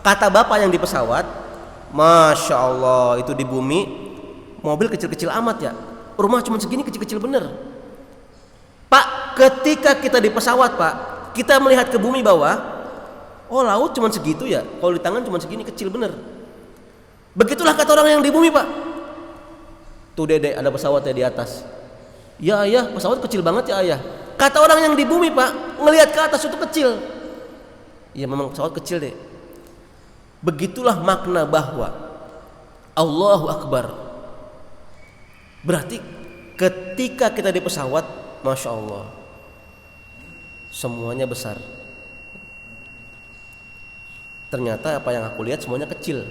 kata Bapak yang di pesawat, Masya Allah, itu di bumi mobil kecil-kecil amat ya, rumah cuma segini, kecil-kecil bener Pak. Ketika kita di pesawat Pak, kita melihat ke bumi bawah, oh laut cuma segitu ya, kalau di tangan cuma segini, kecil bener. Begitulah kata orang yang di bumi Pak. Tuh Dede, ada pesawatnya di atas. Ya ayah, pesawat kecil banget ya ayah. Kata orang yang di bumi Pak, ngelihat ke atas itu kecil. Ya memang pesawat kecil deh. Begitulah makna bahwa Allahu Akbar. Berarti ketika kita di pesawat, Masya Allah, semuanya besar. Ternyata apa yang aku lihat semuanya kecil.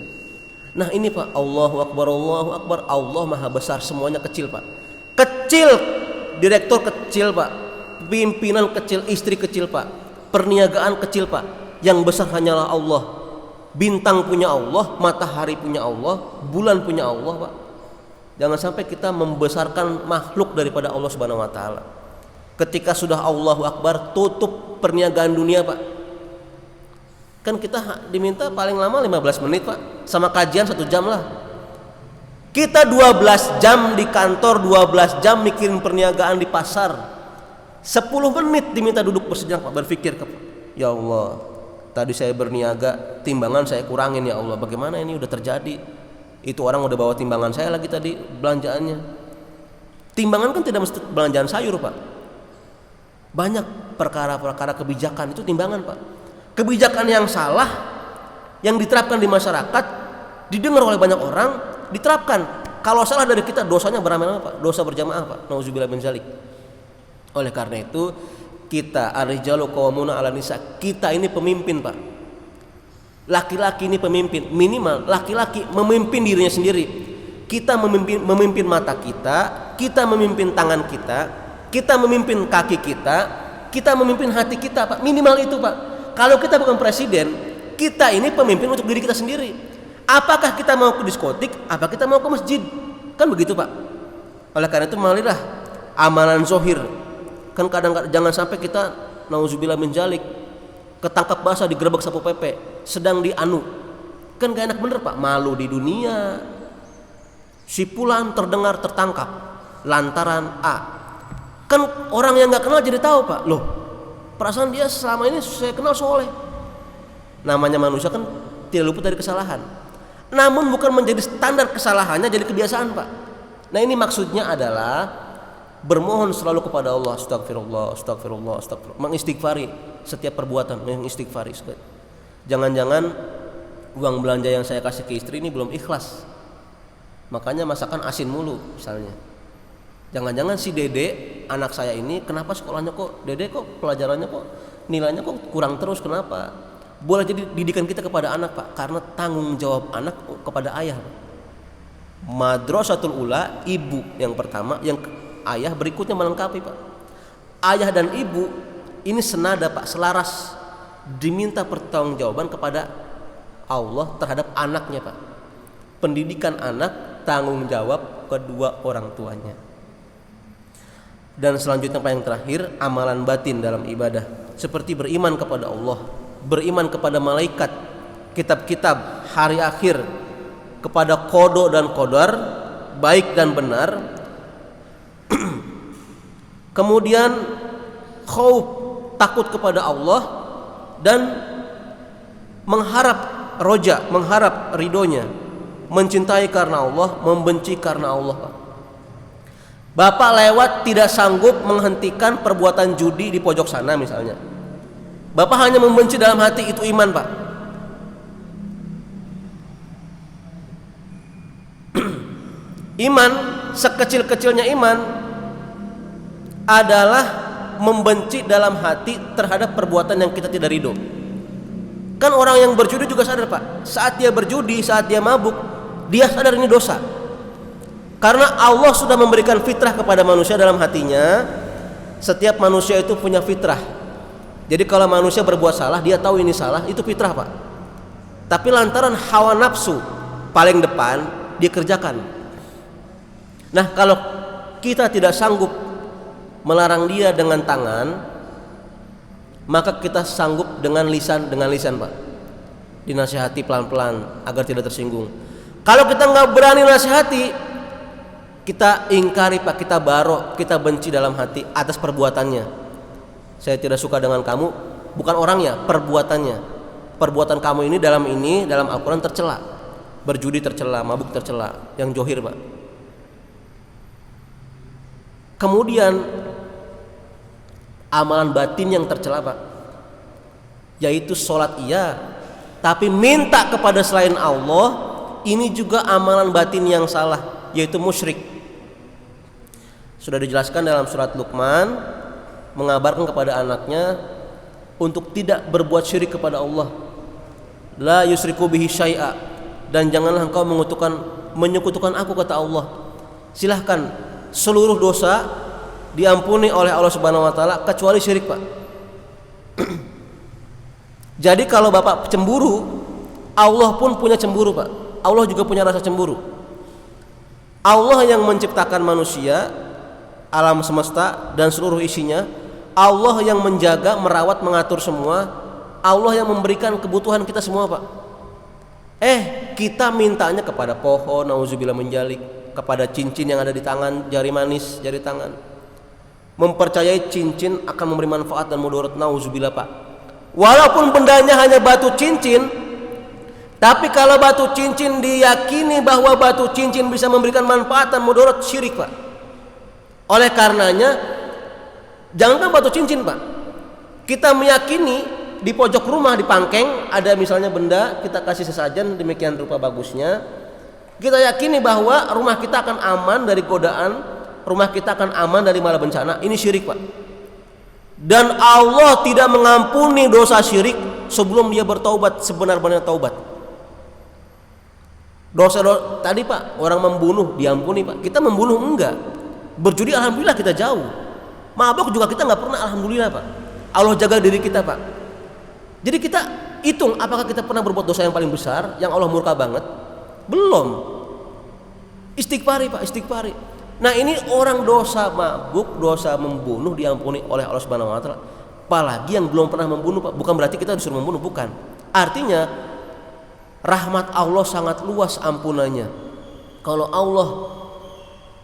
Nah ini Pak, Allahu Akbar, Allahu Akbar, Allah Maha Besar, semuanya kecil Pak. Kecil, direktur kecil Pak, pimpinan kecil, istri kecil Pak, perniagaan kecil Pak. Yang besar hanyalah Allah. Bintang punya Allah, matahari punya Allah, bulan punya Allah Pak. Jangan sampai kita membesarkan makhluk daripada Allah Subhanahu wa taala. Ketika sudah Allahu Akbar, tutup perniagaan dunia Pak. Kan kita diminta paling lama 15 menit Pak, sama kajian 1 jam lah. Kita 12 jam di kantor, 12 jam mikirin perniagaan di pasar. 10 menit diminta duduk bersejenak Pak, berpikir ya Allah, tadi saya berniaga, timbangan saya kurangin ya Allah, bagaimana ini udah terjadi. Itu orang udah bawa timbangan saya lagi tadi belanjaannya. Timbangan kan tidak mesti belanjaan sayur Pak. Banyak perkara-perkara kebijakan itu timbangan Pak. Kebijakan yang salah yang diterapkan di masyarakat, didengar oleh banyak orang, diterapkan. Kalau salah dari kita, dosanya beramai-ramai Pak, dosa berjamaah Pak. Nauzubillah min dzalik. Oleh karena itu, kita ar-rijalu qawwamuna 'alan nisa, kita ini pemimpin Pak. Laki-laki ini pemimpin, minimal laki-laki memimpin dirinya sendiri. Kita memimpin mata kita memimpin tangan kita memimpin kaki kita memimpin hati kita Pak. Minimal itu Pak. Kalau kita bukan presiden, kita ini pemimpin untuk diri kita sendiri. Apakah kita mau ke diskotik, apa kita mau ke masjid? Kan begitu Pak. Oleh karena itu marilah amalan zohir. Kan kadang jangan sampai kita nauzubillah min dzalik ketangkap basah digerebek Satpol PP sedang dianu. Kan gak enak bener Pak, malu di dunia. Si fulan terdengar tertangkap lantaran A. Kan orang yang gak kenal jadi tahu Pak, loh perasaan dia selama ini saya kenal soleh. Namanya manusia kan tidak luput dari kesalahan, namun bukan menjadi standar kesalahannya jadi kebiasaan Pak. Nah ini maksudnya adalah bermohon selalu kepada Allah, astagfirullah, astagfirullah, astagfirullah, mengistighfari setiap perbuatan, mengistighfari. Jangan-jangan uang belanja yang saya kasih ke istri ini belum ikhlas, makanya masakan asin mulu misalnya. Jangan-jangan si Dede anak saya ini kenapa sekolahnya kok Dede kok pelajarannya kok nilainya kok kurang terus, kenapa? Boleh jadi didikan kita kepada anak Pak, karena tanggung jawab anak kepada ayah. Madrasatul ula, ibu yang pertama, yang ayah berikutnya melengkapi Pak. Ayah dan ibu ini senada Pak, selaras, diminta pertanggungjawaban kepada Allah terhadap anaknya Pak. Pendidikan anak tanggung jawab kedua orang tuanya. Dan selanjutnya Pak, yang terakhir, amalan batin dalam ibadah, seperti beriman kepada Allah, beriman kepada malaikat, kitab-kitab, hari akhir, kepada qada dan qadar, baik dan benar. Kemudian khauf, takut kepada Allah, dan mengharap roja, mengharap ridhonya, mencintai karena Allah, membenci karena Allah Pak. Bapak lewat tidak sanggup menghentikan perbuatan judi di pojok sana misalnya, Bapak hanya membenci dalam hati, itu iman Pak. Iman, sekecil-kecilnya iman adalah membenci dalam hati terhadap perbuatan yang kita tidak ridho. Kan orang yang berjudi juga sadar Pak, saat dia berjudi, saat dia mabuk, dia sadar ini dosa. Karena Allah sudah memberikan fitrah kepada manusia dalam hatinya. Setiap manusia itu punya fitrah. Jadi kalau manusia berbuat salah, dia tahu ini salah, itu fitrah Pak. Tapi lantaran hawa nafsu paling depan, dia kerjakan. Nah kalau kita tidak sanggup melarang dia dengan tangan, maka kita sanggup dengan lisan Pak. Dinasihati pelan-pelan agar tidak tersinggung. Kalau kita nggak berani nasihati, kita ingkari Pak, kita barok, kita benci dalam hati atas perbuatannya. Saya tidak suka dengan kamu, bukan orangnya, perbuatannya. Perbuatan kamu ini dalam Al-Quran tercela. Berjudi tercela, mabuk tercela, yang johir Pak. Kemudian amalan batin yang tercela Pak, yaitu sholat iya, Tapi minta kepada selain Allah, ini juga amalan batin yang salah, yaitu musyrik. Sudah dijelaskan dalam surat Luqman, mengabarkan kepada anaknya untuk tidak berbuat syirik kepada Allah. La yusriku bihi syai'a, dan janganlah engkau menyekutukan aku, kata Allah. Silahkan, seluruh dosa diampuni oleh Allah Subhanahu wa taala kecuali syirik, Pak. Jadi kalau Bapak cemburu, Allah pun punya cemburu, Pak. Allah juga punya rasa cemburu. Allah yang menciptakan manusia, alam semesta dan seluruh isinya, Allah yang menjaga, merawat, mengatur semua, Allah yang memberikan kebutuhan kita semua, Pak. Kita mintanya kepada pohon, nauzubillah menjalik, kepada cincin yang ada di tangan, jari manis, jari tangan. Mempercayai cincin akan memberi manfaat dan mudarat, nauzubillah, Pak. Walaupun bendanya hanya batu cincin, tapi kalau batu cincin diyakini bahwa batu cincin bisa memberikan manfaat dan mudarat, syirik, Pak. Oleh karenanya, jangankan batu cincin, Pak, kita meyakini di pojok rumah, di pangkeng ada misalnya benda, kita kasih sesajen demikian rupa bagusnya, kita yakini bahwa rumah kita akan aman dari godaan, rumah kita akan aman dari mala bencana. Ini syirik, Pak. Dan Allah tidak mengampuni dosa syirik sebelum dia bertaubat sebenar-benarnya taubat. Dosa tadi, Pak, orang membunuh diampuni, Pak. Kita membunuh enggak. Berjudi alhamdulillah kita jauh. Mabok juga kita nggak pernah, alhamdulillah, Pak. Allah jaga diri kita, Pak. Jadi kita hitung apakah kita pernah berbuat dosa yang paling besar yang Allah murka banget? Belum. Istighfari, Pak, istighfari. Nah, ini orang dosa mabuk, dosa membunuh diampuni oleh Allah Subhanahu wa taala. Apalagi yang belum pernah membunuh, Pak. Bukan berarti kita disuruh membunuh, bukan. Artinya rahmat Allah sangat luas ampunannya. Kalau Allah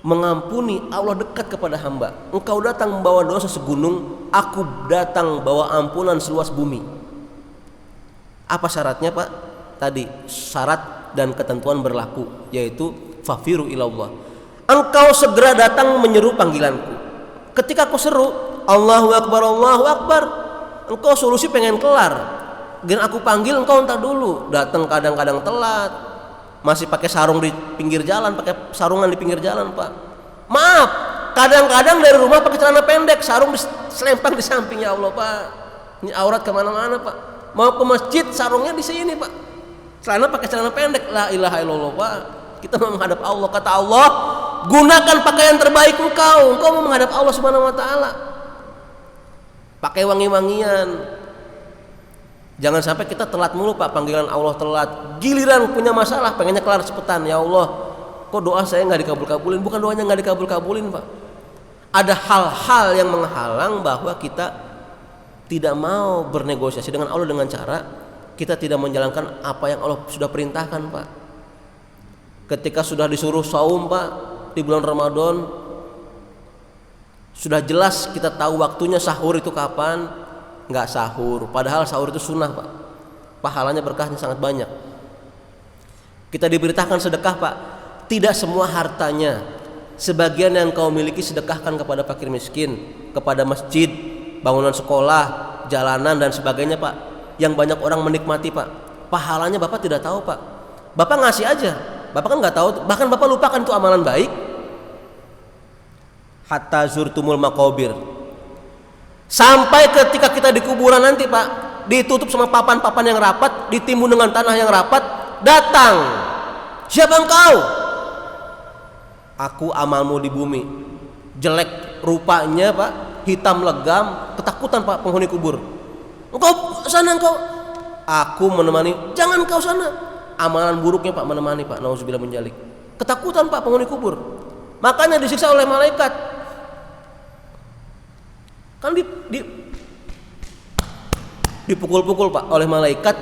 mengampuni, Allah dekat kepada hamba. Engkau datang membawa dosa segunung, aku datang bawa ampunan seluas bumi. Apa syaratnya, Pak? Tadi syarat dan ketentuan berlaku, yaitu fafiru ilallah. Engkau segera datang menyeru panggilanku. Ketika aku seru, Allahu Akbar, Allahu Akbar, engkau solusi pengen kelar. Dan aku panggil, engkau entar dulu. Datang kadang-kadang telat, masih pakai sarung di pinggir jalan, pakai sarungan di pinggir jalan, Pak. Maaf, kadang-kadang dari rumah pakai celana pendek, sarung selempang di samping. Ya Allah, Pak, ini aurat kemana-mana, Pak. Mau ke masjid, sarungnya di sini, Pak. Celana pakai celana pendek. La ilaha illallah, Pak. Kita mau menghadap Allah. Kata Allah, gunakan pakaian terbaik engkau mau menghadap Allah Subhanahu wa taala. Pakai wangi-wangian. Jangan sampai kita telat mulu, Pak, panggilan Allah telat. Giliran punya masalah pengennya kelar cepetan. Ya Allah, kok doa saya nggak dikabul-kabulin? Bukan doanya nggak dikabul-kabulin, Pak. Ada hal-hal yang menghalang bahwa kita tidak mau bernegosiasi dengan Allah dengan cara kita tidak menjalankan apa yang Allah sudah perintahkan, Pak. Ketika sudah disuruh saum, Pak, di bulan Ramadan, sudah jelas kita tahu waktunya sahur itu kapan, nggak sahur. Padahal sahur itu sunnah, Pak. Pahalanya berkahnya sangat banyak. Kita diberitakan sedekah, Pak. Tidak semua hartanya. Sebagian yang kau miliki sedekahkan kepada fakir miskin, kepada masjid, bangunan sekolah, jalanan dan sebagainya, Pak. Yang banyak orang menikmati, Pak. Pahalanya Bapak tidak tahu, Pak. Bapak ngasih aja. Bapak kan nggak tahu, bahkan Bapak lupakan itu amalan baik. Hatta zurtumul maqabir. Sampai ketika kita di kuburan nanti, Pak, ditutup sama papan-papan yang rapat, ditimbun dengan tanah yang rapat, datang. Siapa engkau? Aku amalmu di bumi. Jelek rupanya, Pak, hitam legam, ketakutan, Pak, penghuni kubur. Engkau sana, engkau. Aku menemani. Jangan kau sana. Amalan buruknya, Pak, menemani, Pak, nauzubillah menjalik. Ketakutan, Pak, penghuni kubur. Makanya disiksa oleh malaikat. Kan dipukul-pukul, Pak, oleh malaikat.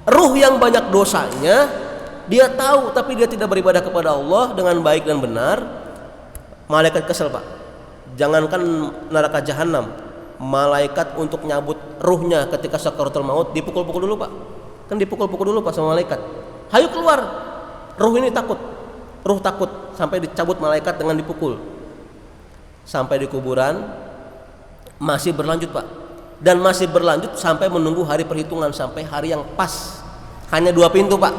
Ruh yang banyak dosanya, dia tahu tapi dia tidak beribadah kepada Allah dengan baik dan benar. Malaikat kesel, Pak. Jangankan neraka jahanam, malaikat untuk nyabut ruhnya ketika sakaratul maut dipukul-pukul dulu, Pak. Kan dipukul-pukul dulu, Pak, sama malaikat. Hayu keluar. Ruh ini takut. Ruh takut sampai dicabut malaikat dengan dipukul. Sampai di kuburan masih berlanjut, Pak. dan masih berlanjut sampai menunggu hari perhitungan, sampai hari yang pas. Hanya 2 pintu Pak,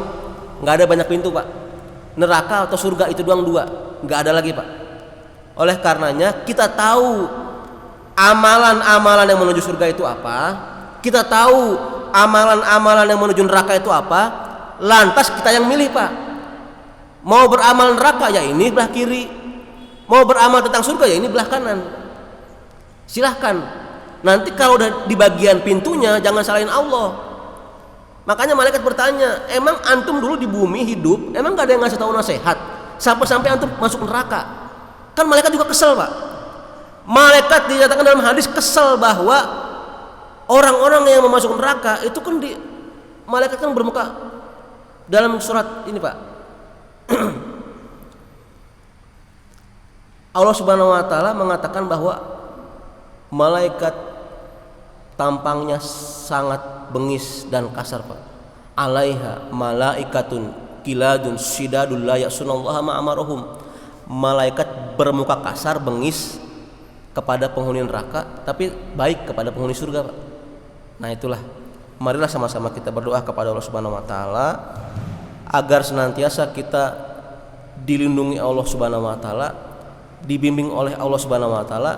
nggak ada banyak pintu Pak. Neraka atau surga itu doang 2, nggak ada lagi Pak. Oleh karenanya kita tahu amalan-amalan yang menuju surga itu apa, kita tahu amalan-amalan yang menuju neraka itu apa, lantas kita yang milih Pak. Mau beramal neraka ya ini belah kiri, mau beramal tentang surga ya ini belah kanan. Silahkan. Nanti kalau udah di bagian pintunya jangan salahin Allah. Makanya malaikat bertanya, emang antum dulu di bumi hidup, emang gak ada yang ngasih tahu nasihat sampai antum masuk neraka? Kan malaikat juga kesel Pak. Malaikat dinyatakan dalam hadis kesel bahwa orang-orang yang mau masuk neraka itu kan malaikat kan bermuka dalam surat ini Pak. Allah Subhanahu wa taala mengatakan bahwa malaikat tampangnya sangat bengis dan kasar Pak. Alaiha malaikatun kiladun sidadul la ya'sunallaha ma amarohum. Malaikat bermuka kasar, bengis kepada penghuni neraka, tapi baik kepada penghuni surga Pak. Nah itulah, marilah sama-sama kita berdoa kepada Allah Subhanahu wa taala agar senantiasa kita dilindungi Allah Subhanahu wa taala, dibimbing oleh Allah Subhanahu wa taala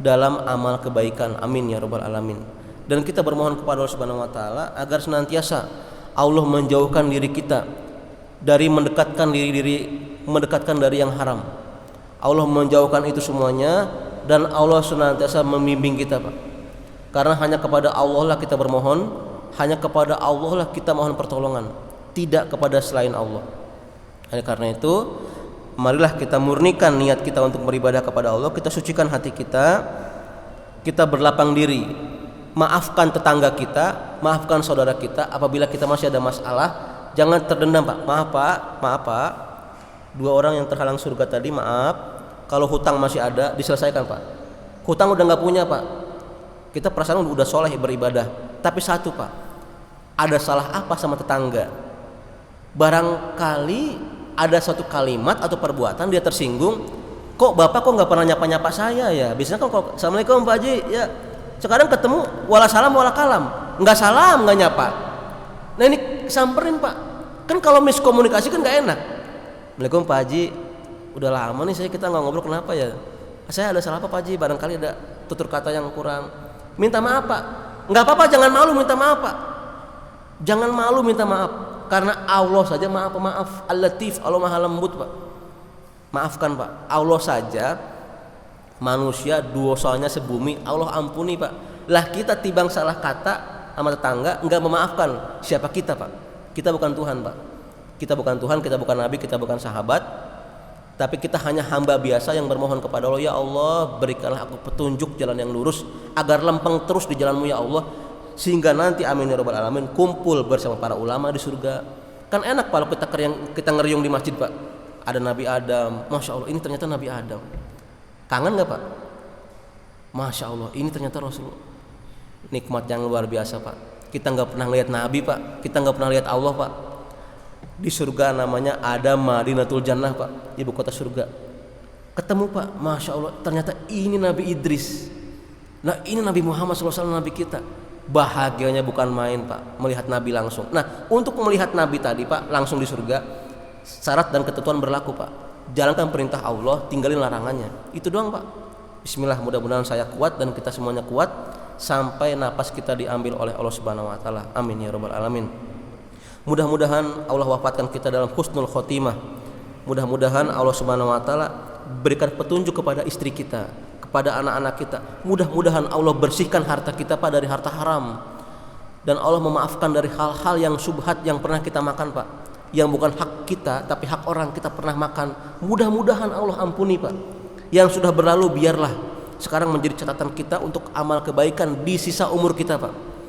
dalam amal kebaikan. Amin ya rabbal alamin. Dan kita bermohon kepada Allah Subhanahu wa taala agar senantiasa Allah menjauhkan diri kita dari mendekatkan dari yang haram. Allah menjauhkan itu semuanya dan Allah senantiasa membimbing kita Pak. Karena hanya kepada Allah lah kita bermohon, hanya kepada Allah lah kita mohon pertolongan, tidak kepada selain Allah. Oleh karena itu, marilah kita murnikan niat kita untuk beribadah kepada Allah, kita sucikan hati kita, kita berlapang diri, maafkan tetangga kita, maafkan saudara kita. Apabila kita masih ada masalah, jangan terdendam Pak. Maaf Pak, 2 orang yang terhalang surga tadi, maaf. Kalau hutang masih ada, diselesaikan Pak. Hutang udah nggak punya Pak, kita perasaan udah soleh beribadah. Tapi satu Pak, ada salah apa sama tetangga? Barangkali ada suatu kalimat atau perbuatan dia tersinggung. Kok bapak kok nggak pernah nyapa saya ya? Biasanya kan kok assalamualaikum Pak Haji ya. Sekarang ketemu wala salam wala kalam, nggak salam nggak nyapa. Nah ini samperin Pak. Kan kalau miskomunikasi kan nggak enak. Assalamualaikum Pak Haji, udah lama nih kita nggak ngobrol, kenapa ya? Saya ada salah apa Pak Haji? Barangkali ada tutur kata yang kurang. Minta maaf Pak. Nggak apa-apa, jangan malu minta maaf Pak. Jangan malu minta maaf. Karena Allah saja maha pemaaf, Al-Latif, Allah maha lembut Pak. Maafkan Pak. Allah saja, manusia dosanya sebumi, Allah ampuni Pak. Lah kita tibang salah kata sama tetangga, enggak memaafkan. Siapa kita Pak? Kita bukan Tuhan Pak. Kita bukan Tuhan, kita bukan Nabi, kita bukan sahabat. Tapi kita hanya hamba biasa yang bermohon kepada Allah, ya Allah berikanlah aku petunjuk jalan yang lurus agar lempeng terus di jalanmu ya Allah, sehingga nanti amin ya rabbal alamin kumpul bersama para ulama di surga. Kan enak kalau kita ngeriung di masjid Pak, ada Nabi Adam, Masya Allah ini ternyata Nabi Adam. Kangen gak Pak? Masya Allah ini ternyata Rasulullah. Nikmat yang luar biasa Pak. Kita gak pernah lihat Nabi Pak, kita gak pernah lihat Allah Pak. Di surga namanya ada Madinatul Jannah Pak, ibu kota surga. Ketemu Pak, Masya Allah ternyata ini Nabi Idris. Nah ini Nabi Muhammad SAW, Nabi kita. Bahagianya bukan main Pak, melihat Nabi langsung. Nah untuk melihat Nabi tadi Pak langsung di surga, syarat dan ketentuan berlaku Pak. Jalankan perintah Allah, tinggalin larangannya. Itu doang Pak. Bismillah, mudah-mudahan saya kuat dan kita semuanya kuat sampai napas kita diambil oleh Allah Subhanahu wa taala. Amin ya rabbal alamin. Mudah-mudahan Allah wafatkan kita dalam husnul khotimah. Mudah-mudahan Allah Subhanahu wa taala berikan petunjuk kepada istri kita, kepada anak-anak kita. Mudah-mudahan Allah bersihkan harta kita Pak dari harta haram. Dan Allah memaafkan dari hal-hal yang syubhat yang pernah kita makan Pak, yang bukan hak kita tapi hak orang kita pernah makan. Mudah-mudahan Allah ampuni Pak. Yang sudah berlalu biarlah sekarang menjadi catatan kita untuk amal kebaikan di sisa umur kita Pak.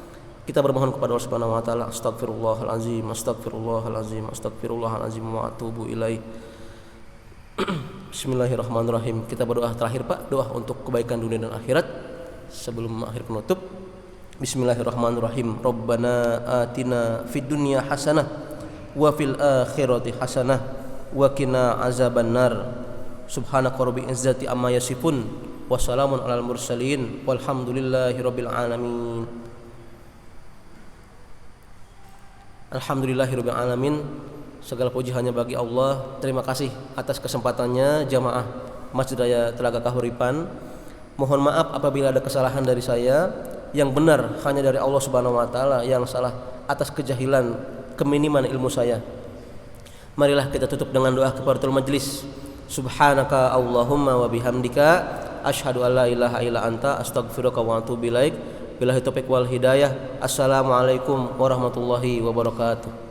Kita bermohon kepada Allah Subhanahu wa taala, astagfirullahalazim, astagfirullahalazim, astagfirullahalazim wa atubu ilaih. Bismillahirrahmanirrahim. Kita berdoa terakhir Pak, doa untuk kebaikan dunia dan akhirat sebelum akhir penutup. Bismillahirrahmanirrahim. Rabbana atina fid dunya hasanah wa fil akhirati hasanah wa qina azabannar. Subhanaka rabbil izzati amma yasifun Wassalamun alal mursalin walhamdulillahirabbil alamin. Alhamdulillahirabbil alamin. Segala puji hanya bagi Allah. Terima kasih atas kesempatannya jamaah Masjid Raya Telaga Kahuripan. Mohon maaf apabila ada kesalahan dari saya. Yang benar hanya dari Allah Subhanahu wa taala, yang salah atas kejahilan, keminiman ilmu saya. Marilah kita tutup dengan doa kafaratul majlis. Subhanaka Allahumma wa bihamdika asyhadu an la ilaha illa anta astaghfiruka wa atubu ilaik. Billahi taufiq wal hidayah. Assalamualaikum warahmatullahi wabarakatuh.